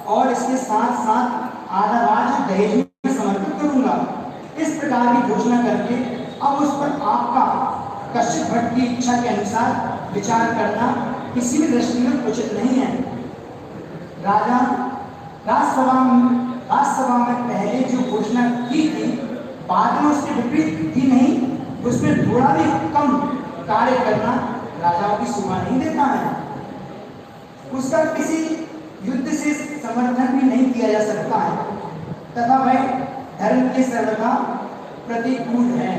और इसके साथ साथ आधा राज्य दहेज में समर्पित करूंगा। इस प्रकार की घोषणा करके अब उस पर आपका कश्यप भट्ट की इच्छा के अनुसार विचार करना किसी भी दृष्टि में उचित नहीं है। राजसभा में पहले जो घोषणा की थी बाद में उसके विपरीत ही नहीं, उसमें थोड़ा भी कम कार्य करना राजाओं की शोभा नहीं देता है। उसका किसी युद्ध से समर्थन भी नहीं किया जा सकता है तथा वह धर्म के सर्वथा प्रतिकूल है।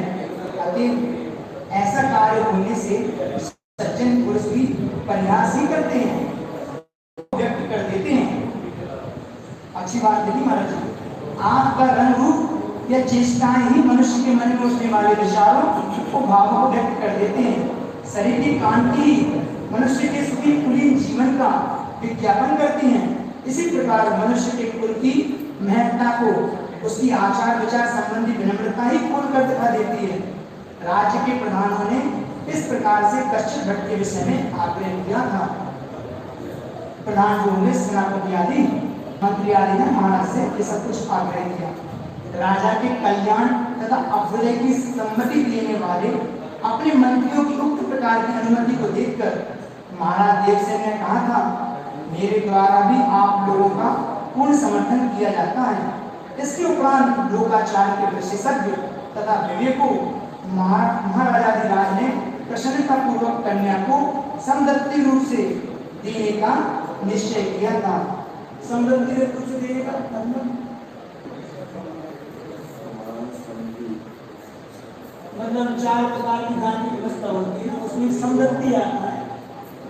अतः ऐसा कार्य होने से सज्जन पुरुष भी प्रयास ही करते हैं, व्यक्त कर देते हैं। अच्छी बात देखिए महाराज जी, आपका रंग रूप या चेष्टाएं ही मनुष्य के मन में उठने वाले विचारों को भावों को व्यक्त कर देते हैं। शरीर की कांति मनुष्य के सुखी कुलीन जीवन का विज्ञापन करती हैं। इसी प्रकार मनुष्य के कुल की महत्ता को उसकी आचार विचार संबंधी विनम्रता ही खोल कर दिखा देती है। राज्य के प्रधानों ने इस प्रकार से कश्यप भट्ट के विषय में आग्रह किया था। प्रधान जो होंगे सेनापति आदि मंत्री आदि ने महाराज से ये सब कुछ आग्रह किया। राजा के कल्याण तथा अभ्युदय की सम्मति देने वाले अपने मंत्रियों की उक्त प्रकार की अनुमति को देखकर महाराज देवसेन ने कहा था, मेरे द्वारा भी आप लोगों का पूर्ण समर्थन किया जाता है। इसके उपरांत लोकाचार के विशेषज्ञ तथा विवेको महाराजाधिराज ने प्रसन्नता पूर्वक कन्या को समदत्ती रूप से देने का निश्चय किया था। समदत्ती रूप से देने का मतलब 4 प्रकार की दान की व्यवस्था होती है ना, उसमें समदत्ती आता है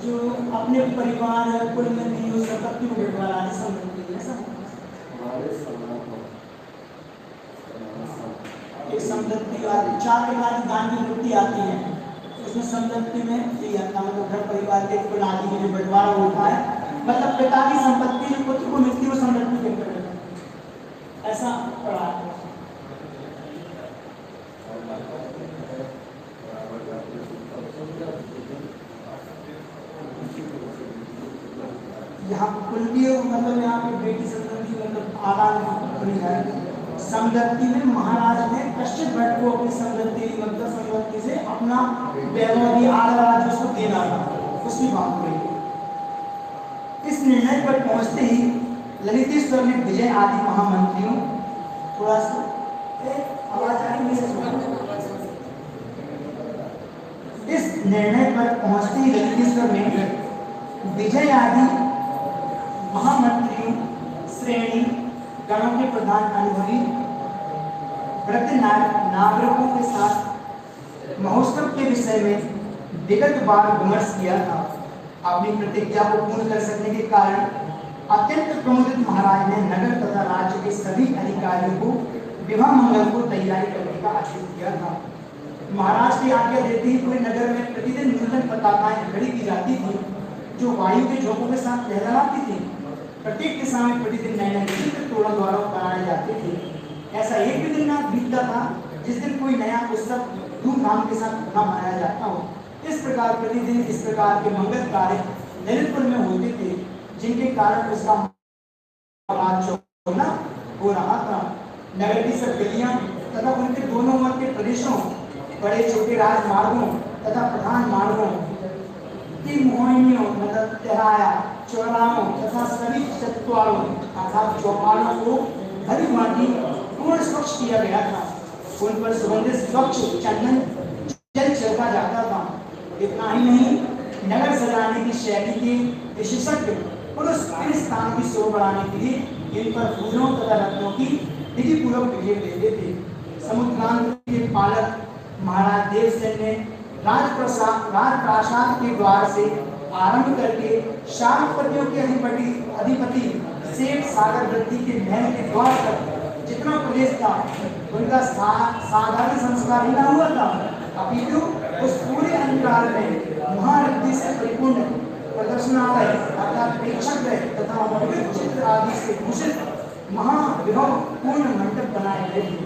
जो अपने परिवार कुल में नहीं हो संपत्ति को बंटवारा है, समदत्ती है सब। एक समदत्ती आदि 4 प्रकार की दान की वृत्ति आती है, उसमें समदत्ती में ये आता मतलब घर परिवार के कुल आदि में जो बंटवारा होता है, मतलब पिता की संपत्ति जो पुत्र को मिलती है वो समदत्ती के अंतर्गत ऐसा पढ़ा है। यहाँ कुंडी मतलब यहाँ पे बेटी संबंधी मतलब आदान बनी जाए। समदत्ती में महाराज ने कश्यप भट्ट को अपनी समदत्ती मतलब संपत्ति से अपना वैभव आधा राज्य उसको देना था, उसकी बात कही। इस निर्णय पर पहुंचते ही ललितेश्वर ने विजय आदि महामंत्रियों थोड़ा सा आवाज आ रही है। इस निर्णय पर पहुंचते ही ललितेश्वर ने विजय आदि महामंत्रियों श्रेणी गणों के प्रधान अनुभवी व्रत नागरिकों के साथ महोत्सव के विषय में विगत बार विमर्श किया था। अपनी प्रतिज्ञा को पूर्ण कर सकने के कारण अत्यंत प्रमुदित महाराज ने नगर तथा राज्य के सभी अधिकारियों को विवाह मंगल को तैयारी करने का आदेश दिया था। महाराज की आज्ञा देते ही पूरे नगर में प्रतिदिन नूतन पताकाएं खड़ी की जाती थी जो वायु के झोंकों के साथ लहराती थी। प्रत्येक दिशा में प्रतिदिन नए नए विचित्र तोरण द्वारा बनाए जाते थे। ऐसा एक भी दिन ना बीतता था जिस दिन कोई नया उत्सव धूमधाम के साथ न मनाया जाता हो। इस प्रकार प्रतिदिन इस प्रकार के मंगल कार्य ललितपुर में होते थे जिनके कारण उसका चौना हो रहा था। नगर की सब गलियां तथा उनके दोनों ओर के प्रदेशों बड़े छोटे राजमार्गों तथा प्रधान मार्गों की मोहिनियों मतलब तेराया चौराहों तथा सभी चत्वारों अर्थात चौपालों को भली भांति पूर्ण स्वच्छ किया गया था। उन पर सुगंधित स्वच्छ चंदन जल छिड़का जाता था। इतना ही नहीं, नगर सजाने की शैली के विशेषज्ञ पुरुष इन स्थान की शोभा बढ़ाने के लिए इन पर फूलों तथा रत्नों की विधि पूर्वक बिखेर देते थे। समुद्रांत के पालक महाराज देवसेन ने राजप्रासाद के द्वार से आरंभ करके शालपतियों के अधिपति सेठ सागर वृत्ति के महल के द्वार तक जितना प्रदेश था उनका साधारण संस्कार ही न हुआ था, अपितु उस पूरे अंतराल में महारथी से परिपूर्ण प्रदर्शनालय अर्थात प्रेक्षागृह तथा विविध चित्र आदि से भूषित महाविभव पूर्ण मंडप बनाए गए थे।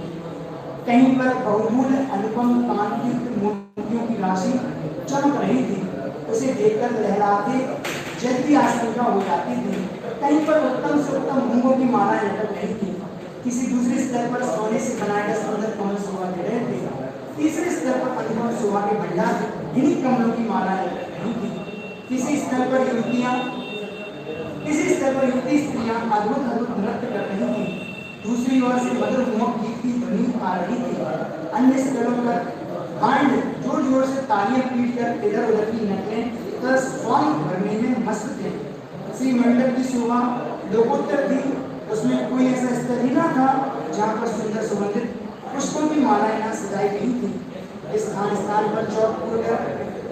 कहीं पर बहुमूल्य अनुपम कांति मूर्तियों की राशि चमक रही थी, उसे देखकर लहराते जल की आशंका हो जाती थी। कहीं पर उत्तम से उत्तम मूंगों की माला लटक रही थी। किसी दूसरे स्तर पर सोने से बनाए गए सुंदर कमल शोभा दे रहे थे। तीसरे स्तर पर अनुपम शोभा के भंडार इन्हीं कमलों की माला लटक रही थी। किसी स्तर पर युवती स्त्रियां अद्भुत अद्भुत नृत्य कर रही थी। दूसरी ओर से मधुर मोहक गीत की ध्वनि आ रही थी। अन्य स्थलों पर बैंड जोर जोर से तालियां पीटकर इधर उधर की नकलें स्वांग भरने में मस्त थे। श्री मंडप की शोभा लोकोत्तर थी। उसमें कोई ऐसा स्तर ही ना था जहाँ पर सुंदर सुगंधित पुष्पों की मालाएं ना सजाई गई थी। इस स्थान पर चौक पूर्वक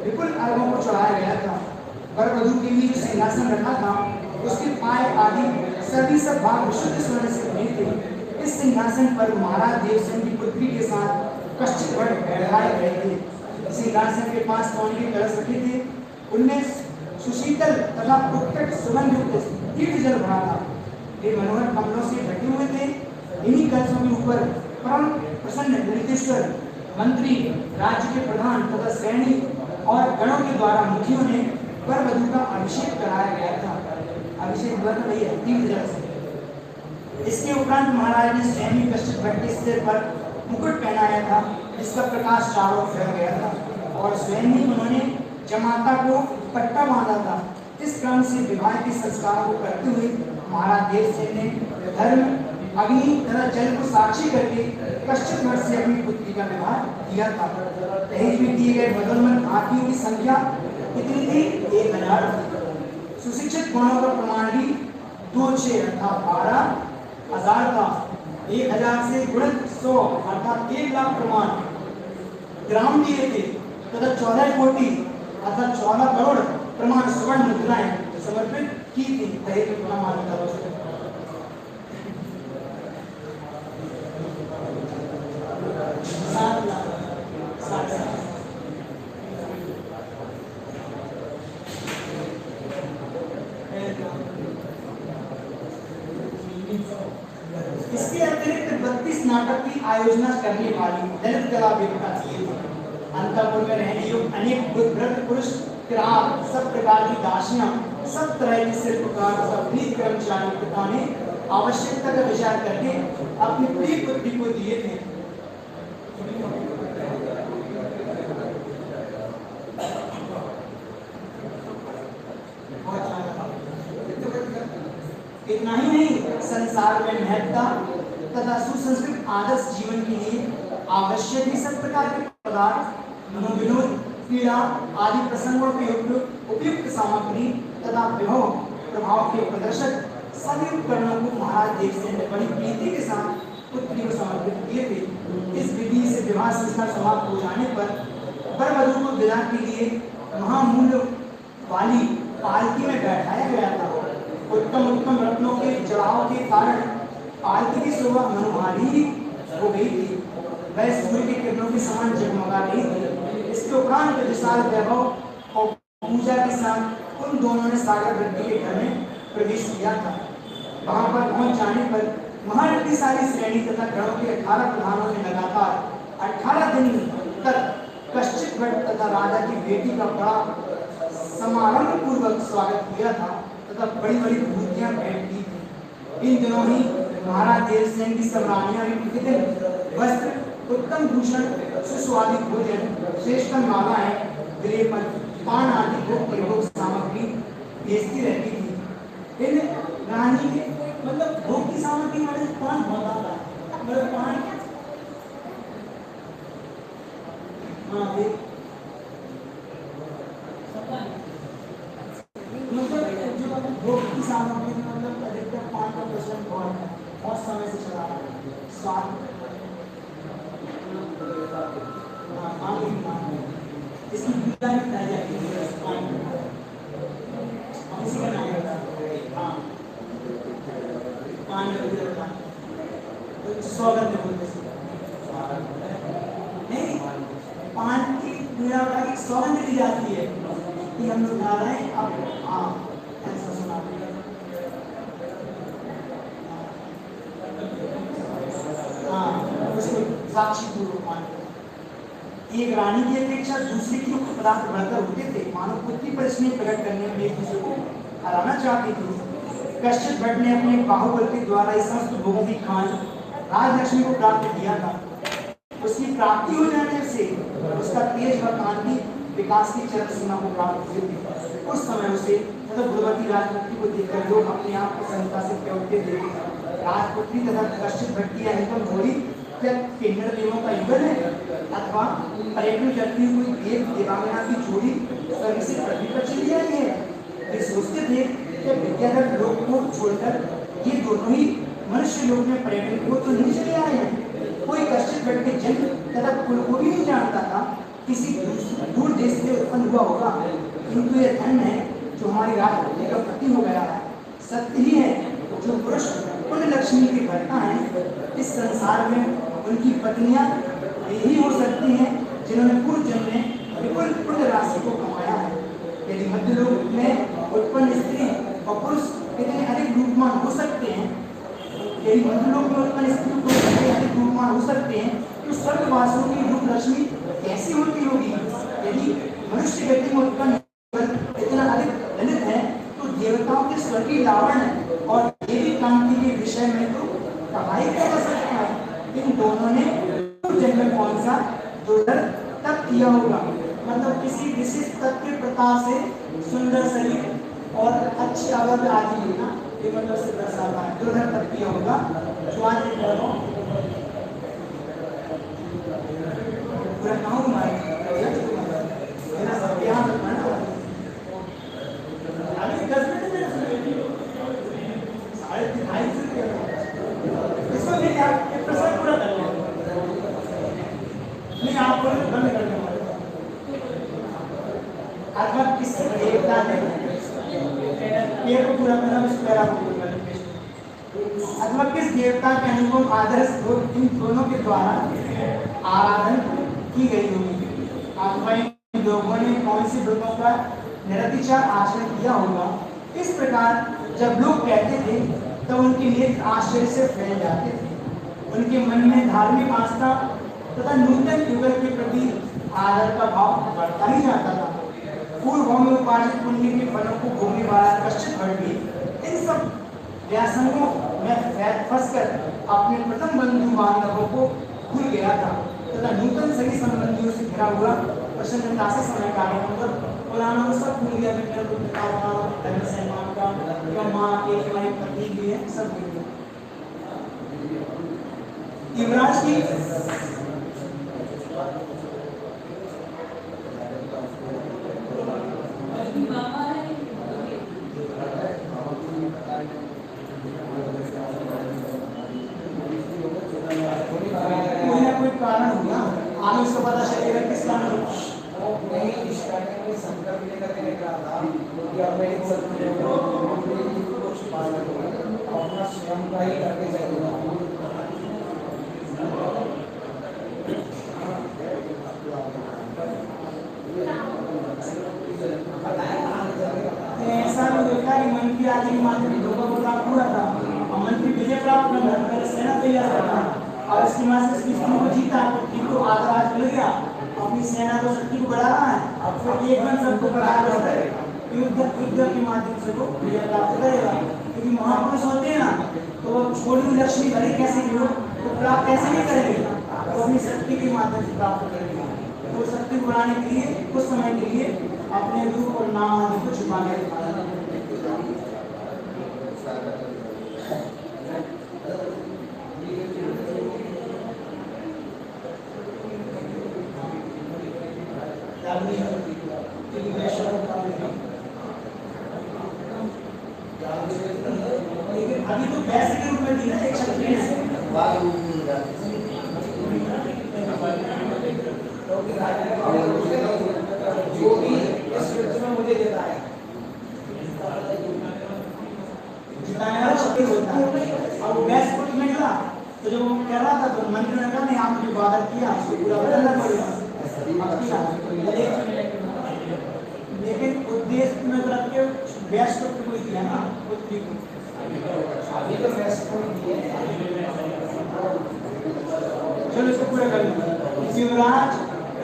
विपुल अर्घों को चढ़ाया गया था। वर वधू के लिए जो सिंहासन रखा था उसके पाए आदि सभी सब भाग विशुद्ध स्वर्ण से बने थे। इस सिंहासन पर महाराज देवसेन की पुत्री के साथ कश्चित भट्ट बैठाए गए थे। सिंहासन के पास सोने के कलश रखे थे। उनमें सुशीतल तथा उत्कट सुगंध युक्त तीर्थ जल भरा था। वे मनोहर कमलों से ढके हुए थे। इन्हीं कलशों के ऊपर परम प्रसन्न ललितेश्वर मंत्री, राज्य के प्रधान तथा सैनिक और गणों के द्वारा मुखियों ने वर वधू का अभिषेक कराया गया था। अभिषेक हुआ था भैया तीर्थ जल से। इसके उपरांत महाराज ने स्वयं ही कश्चित भट्ट के सिर पर मुकुट पहनाया था जिसका प्रकाश चारों ओर फैल गया था और स्वयं ही उन्होंने जमाता को पट्टा बांधा था। इस क्रम से विवाह के संस्कारों को करते हुए महाराज देवसेन ने धर्म, अग्नि तथा जल को साक्षी करके कश्चित भट्ट से अपनी पुत्री का विवाह किया था। दहेज में दिए गए बदलमंद हाथियों की संख्या कितनी थी? 1000। सुशिक्षित गणों का प्रमाण भी 2-6 अर्थात 12,000 था। 1000 से गुणित 100 अर्थात 1 लाख प्रमाण ग्राम दिए थे तथा 14 कोटि अर्थात 14 करोड़ प्रमाण स्वर्ण मुद्राएं समर्पित की थी। दहेज में प्रमाण था। 7 लाख 60,000। इसके अतिरिक्त 32 नाटक की आयोजना करने वाली ललित कला विद्या थी। अंतःपुर में रहने योग्य अनेक बुद्ध पुरुष, किरात, सब प्रकार की दासियां, सब तरह के शिल्पकार, सब नीत कर्मचारी पिता ने आवश्यकता का विचार करके अपनी प्रिय पुत्री को दिए थे। इतना ही नहीं, संसार में महत्ता तथा सुसंस्कृत आदर्श जीवन के लिए आवश्यक ही सब प्रकार के पदार्थ, मनोविनोद, क्रीड़ा आदि प्रसंगों के उपयुक्त सामग्री तथा विभव प्रभाव के प्रदर्शक सभी उपकरणों को महाराज देवसेन ने बड़ी प्रीति के साथ पुत्री को समर्पित किए थे। इस विधि से विवाह संस्कार समाप्त हो जाने पर वर वधू को विदा के लिए महामूल्य वाली पालकी में बैठाया गया था। उत्तम रत्नों के चढ़ाव के कारण पालकी की शोभा मनोहारी हो गई थी। वह सूर्य की किरणों के समान जगमगा रही थी। इसके उपरांत विशाल वैभव और पूजा के साथ उन दोनों ने सागर वृद्धि के घर में प्रवेश किया था। वहां पर पहुंच जाने पर महाशक्तिशाली श्रेणी तथा गणों के 18 प्रधानों ने लगातार 18 दिन तक कश्चित भट्ट तथा राजा की बेटी का बड़ा समारंभ पूर्वक स्वागत किया था तथा बड़ी बड़ी भूतियां भेंट की थी। इन दिनों ही महाराज देवसेन की सब रानियां भी प्रतिदिन वस्त्र, उत्तम भूषण, सुस्वादित भोजन, श्रेष्ठ मालाएं, विलेपन, पान आदि भोग प्रयोग सामग्री भेजती रहती थी। इन रानी के मतलब भोग की सामग्री मतलब पान होता था, मतलब पान मतलब जो भोग की सामग्री मतलब अधिकतर पान का प्रचलन बहुत समय से चला रहा है। स्वाद इसकी पूजा भी कराई जाती है। इसी का नाम होता है पान स्वागत में बोलते नहीं, पान की पूजा की सौगंध दी जाती है कि हम लोग खा रहे हैं। अब ऐसा सुना उसको साक्षी पूर्वक मान। एक रानी की अपेक्षा दूसरे के उक्त पदार्थ बढ़कर होते थे। मानो पुत्री पर स्नेह प्रकट करने में एक दूसरे को हराना चाहती थी। कश्चित भट्ट ने अपने बाहुबल के द्वारा इस समस्त भोगों की खान राजलक्ष्मी को प्राप्त किया था। उसकी प्राप्ति हो जाने से उसका तेज व कांति विकास की चरम सीमा को प्राप्त हुई थी। उस समय उसे तथा गुणवती राजपुत्री को देखकर लोग अपने आप को संता से प्योरते देते। राजपुत्री तथा कश्चित भट्ट की अनुपम जोड़ी क्या किन्नर देवों का युगल है अथवा पर्यटन करती हुई देव देवांगना की जोड़ी स्वर्ग से पृथ्वी पर चली आई है। वे सोचते थे क्या विद्याधर लोक को छोड़कर ये दोनों ही मनुष्य लोक में पर्यटन को तो नहीं चले आए हैं। कोई कष्ट व्यक्ति जन्म तथा कुल को भी नहीं जानता था, किसी दूर देश से उत्पन्न हुआ होगा, किंतु ये धन है जो हमारी रात होने का प्रति हो गया है। सत्य ही है जो पुरुष पुण्य लक्ष्मी के भरता है, इस संसार में उनकी पत्नियां यही हो सकती हैं जिन्होंने पूर्व जन्म में विपुल पुण्य राशि को कमाया है। यदि मध्य लोक में उत्पन्न स्त्री और पुरुष कितने अधिक रूपमान हो सकते हैं, यदि मध्य लोक में उत्पन्न स्त्री को कितने अधिक रूपमान हो सकते हैं, तो स्वर्गवासियों की रूप लक्ष्मी कैसी होती होगी। यदि मनुष्य व्यक्ति में उत्पन्न इतना अधिक ललित है, तो देवताओं के स्वर्गीय लावण्य और देवी कांति के विषय में तो कहा ही क्या जा सकता है। इन दोनों ने जन्म में कौन सा दुर्धर तप किया होगा, मतलब किसी विशिष्ट तप के प्रताप से सुंदर शरीर और अच्छी आवाज आदि लेना, ये मतलब से दर्शाता है। दुर्धर तप किया होगा जो आज पूरा गाँव मारे यहाँ इसको नहीं आप प्रश्न पूरा कर लें, नहीं आप बंद कर दें। अथवा किसी देवता ने पेड़ को पूरा करना इस पैरा को पूरा करना, अथवा किस देवता के अनुपम आदर्श को इन दोनों के द्वारा आराधन की गई होगी। अथवा इन लोगों ने कौन सी व्रतों का निरतिचार आचरण किया होगा। इस प्रकार जब लोग कहते थे तब उनके नेत्र आश्चर्य से फैल जाते थे। उनके मन में धार्मिक आस्था तथा नूतन युगल के प्रति आदर का भाव बढ़ता ही जाता था। पूर्व में उपार्जित पुण्य के फलों को भोगने वाला कश्चित भट भी इन सब व्यासंगों में फंसकर अपने प्रथम बंधु बांधवों को भूल गया था तथा नूतन सही संबंधियों से घिरा हुआ प्रसन्नता से समय कार्य मतलब पुराना वो सब भूल गया। मेरे को पिता का धर्म सम्मान का या माँ के हमारे पति भी है, सब भूल गया। युवराज की कोई ना कोई कारण होगा, आगे उसको पता चलेगा किस कारण नहीं। इस कारण में संकल्प लेकर के निकला था कि अब मैं इन सब को कुछ पालन करूंगा, अपना स्वयं का ही करके जाऊंगा। ऐसा भी देखा कि मंत्री आदि के माध्यम धोखा को प्राप्त हुआ था और मंत्री विजय प्राप्त कर सेना तैयार था और इसके माध्यम से किसी को जीता तो आदराज मिल गया, अपनी सेना को शक्ति को बढ़ा रहा है। अब फिर एक मन सबको बढ़ा रहा है, युद्ध के माध्यम से वो विजय प्राप्त करेगा। क्योंकि महापुरुष होते हैं ना, तो वो छोटी लक्ष्मी भले कैसे भी हो तो प्राप्त कैसे नहीं करेंगे, तो अपनी शक्ति के माध्यम से प्राप्त करेंगे। तो शक्ति को बढ़ाने के लिए कुछ समय के लिए अपने रूप और नाम आदि को छुपा के रखा है। अभी तो वैसे के रूप में दी ना एक क्षत्रिय है, जो भी इस युद्ध में मुझे देता है जिताने वाला शक्ति होता है। और वो वैसे कुछ नहीं मिला तो जब वो कह रहा था तो मंत्री ने कहा नहीं आपने जो वादा किया उसको पूरा करना पड़ेगा। लेकिन उद्देश्य में रख के व्यास को कोई दिया ना पुत्री को, अभी तो व्यास को दिए। चलो इसको पूरा कर लो।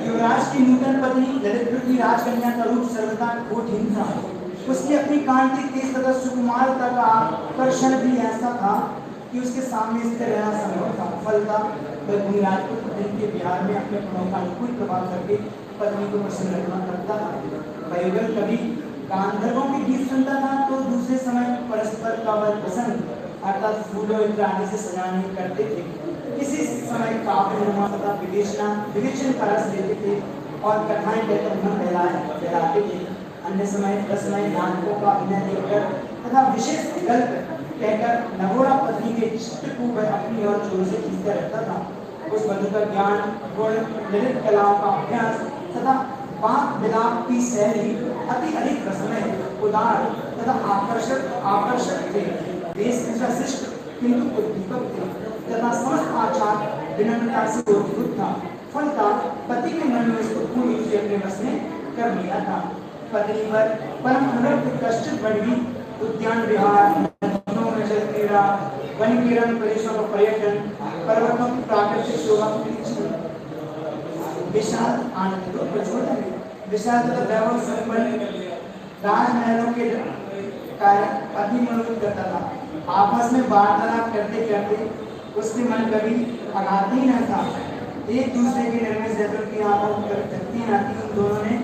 युवराज की नूतन पत्नी ललित की राजकन्या का रूप सर्वथा कोटहीन था। उसकी अपनी कांति तेज तथा सुकुमारता का आकर्षण भी ऐसा था कि उसके सामने स्थिर रहना संभव था। फलतः वह राजपूत के बिहार में अपने गुणों का अनुकूल प्रभाव करके पत्नी को प्रसन्न रखना करता था। वह कभी गांधर्वों के गीत सुनता था तो दूसरे समय परस्पर का वह प्रसन्न अर्थात फूलों इत्यादि से सजाने करते थे। किसी समय काव्य निर्माण तथा विवेचन का रस लेते थे और कथाएं कहकर मन बहलाते थे। अन्य समय रसमय नाटकों का अभिनय देखकर तथा विशेष विकल्प कहकर नगोड़ा पत्नी के चित्त को वह अपनी ओर जोर से खींचता रहता था। उस वधु का ज्ञान, गुण, ललित कलाओं का अभ्यास तथा बात विलाप की शैली अति अधिक रसमय, उदार तथा आकर्षक थे। वेशभूषा शिष्ट किंतु उद्दीपक थे तथा समस्त आचार विनम्रता से उद्भूत था। फलतः पति के मन में इसको पूरी रूप से अपने बस में कर लिया था। पत्नी पर परम अनुरक्त कष्ट बढ़ी उद्यान विहार, नदियों में जल क्रीड़ा, वन किरण प्रदेशों का पर्यटन, पर्वतों की प्राकृतिक शोभा, विशाल आनंद को प्रचुर है। विशाल तथा वैभव संपन्न राजमहलों के कार्य अति मनोरंजन करता था। आपस में वार्तालाप करते करते उसके मन कभी आघाती न था। एक दूसरे के निर्मल जैतों की आंखों पर तकती न थी। उन दोनों ने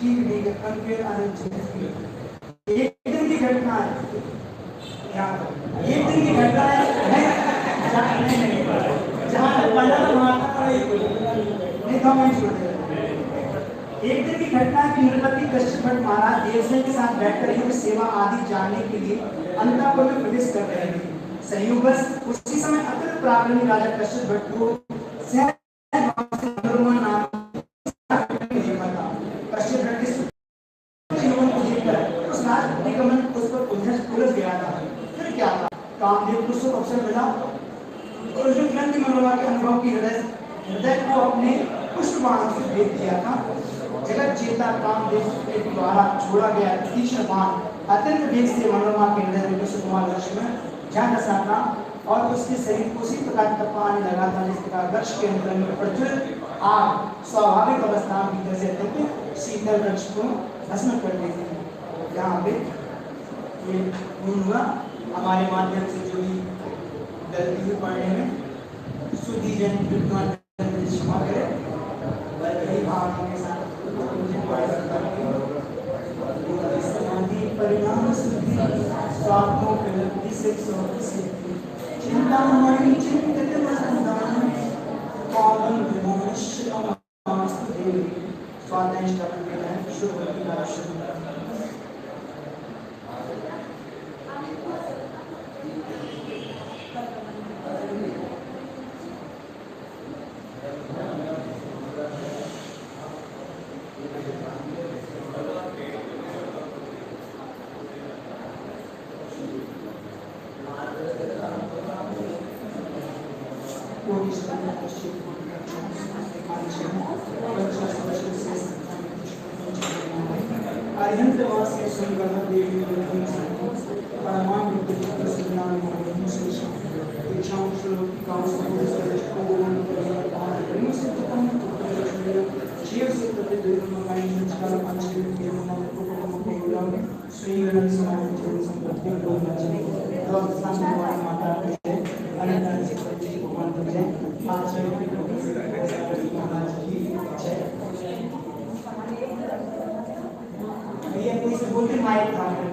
ठीक नहीं के आनंद एक दिन की घटना है, एक दिन की घटना है, जहाँ एक दिन की घटना की नृपति कश्यप भट्ट महाराज देवसेन के साथ बैठकर युग सेवा आदि जानने के लिए अंतःपुर में प्रवेश कर रहे थे। संयोगवश उसी समय अत्यंत पराक्रमी राजा कश्यप भट्ट को कश्यप भट्ट के जीवन को देखकर उस राजपुत्री का मन उस पर उलझ गया था। फिर क्या था? कामदेव को शुभ अवसर मिला और अर्जुन ग्रंथि मनोरमा के अनुभव की हृदय को अपने पुष्प बाणों से भेद दिया था। जगत जेता कामदेव के द्वारा छोड़ा गया तीक्ष्ण बाण अत्यंत वेग से मनोरमा के हृदय में कृष्ण कुमार वृक्ष में जा डसा था और उसके शरीर को उसी प्रकार तपाने लगा था जिस प्रकार वृक्ष के अंदर में प्रज्वलित आग स्वाभाविक अवस्था में भीतर से अत्यंत शीतल वृक्ष को भस्म कर देती है। यहाँ पे ये हुआ हमारे माध्यम से जो भी गलती हुई पढ़ने में सुधी जन विद्वान क्षमा करे वही भावना के साथ मुझे पढ़ सकता समाधि परिणाम सुधी स्वात्मों प्रवृत्ति से सिद्धि चिंतामणि चिंतित मस्तान पावन विमोक्ष अमास्तु देवी स्वादिष्ट अपने शुभ का शुभ माइक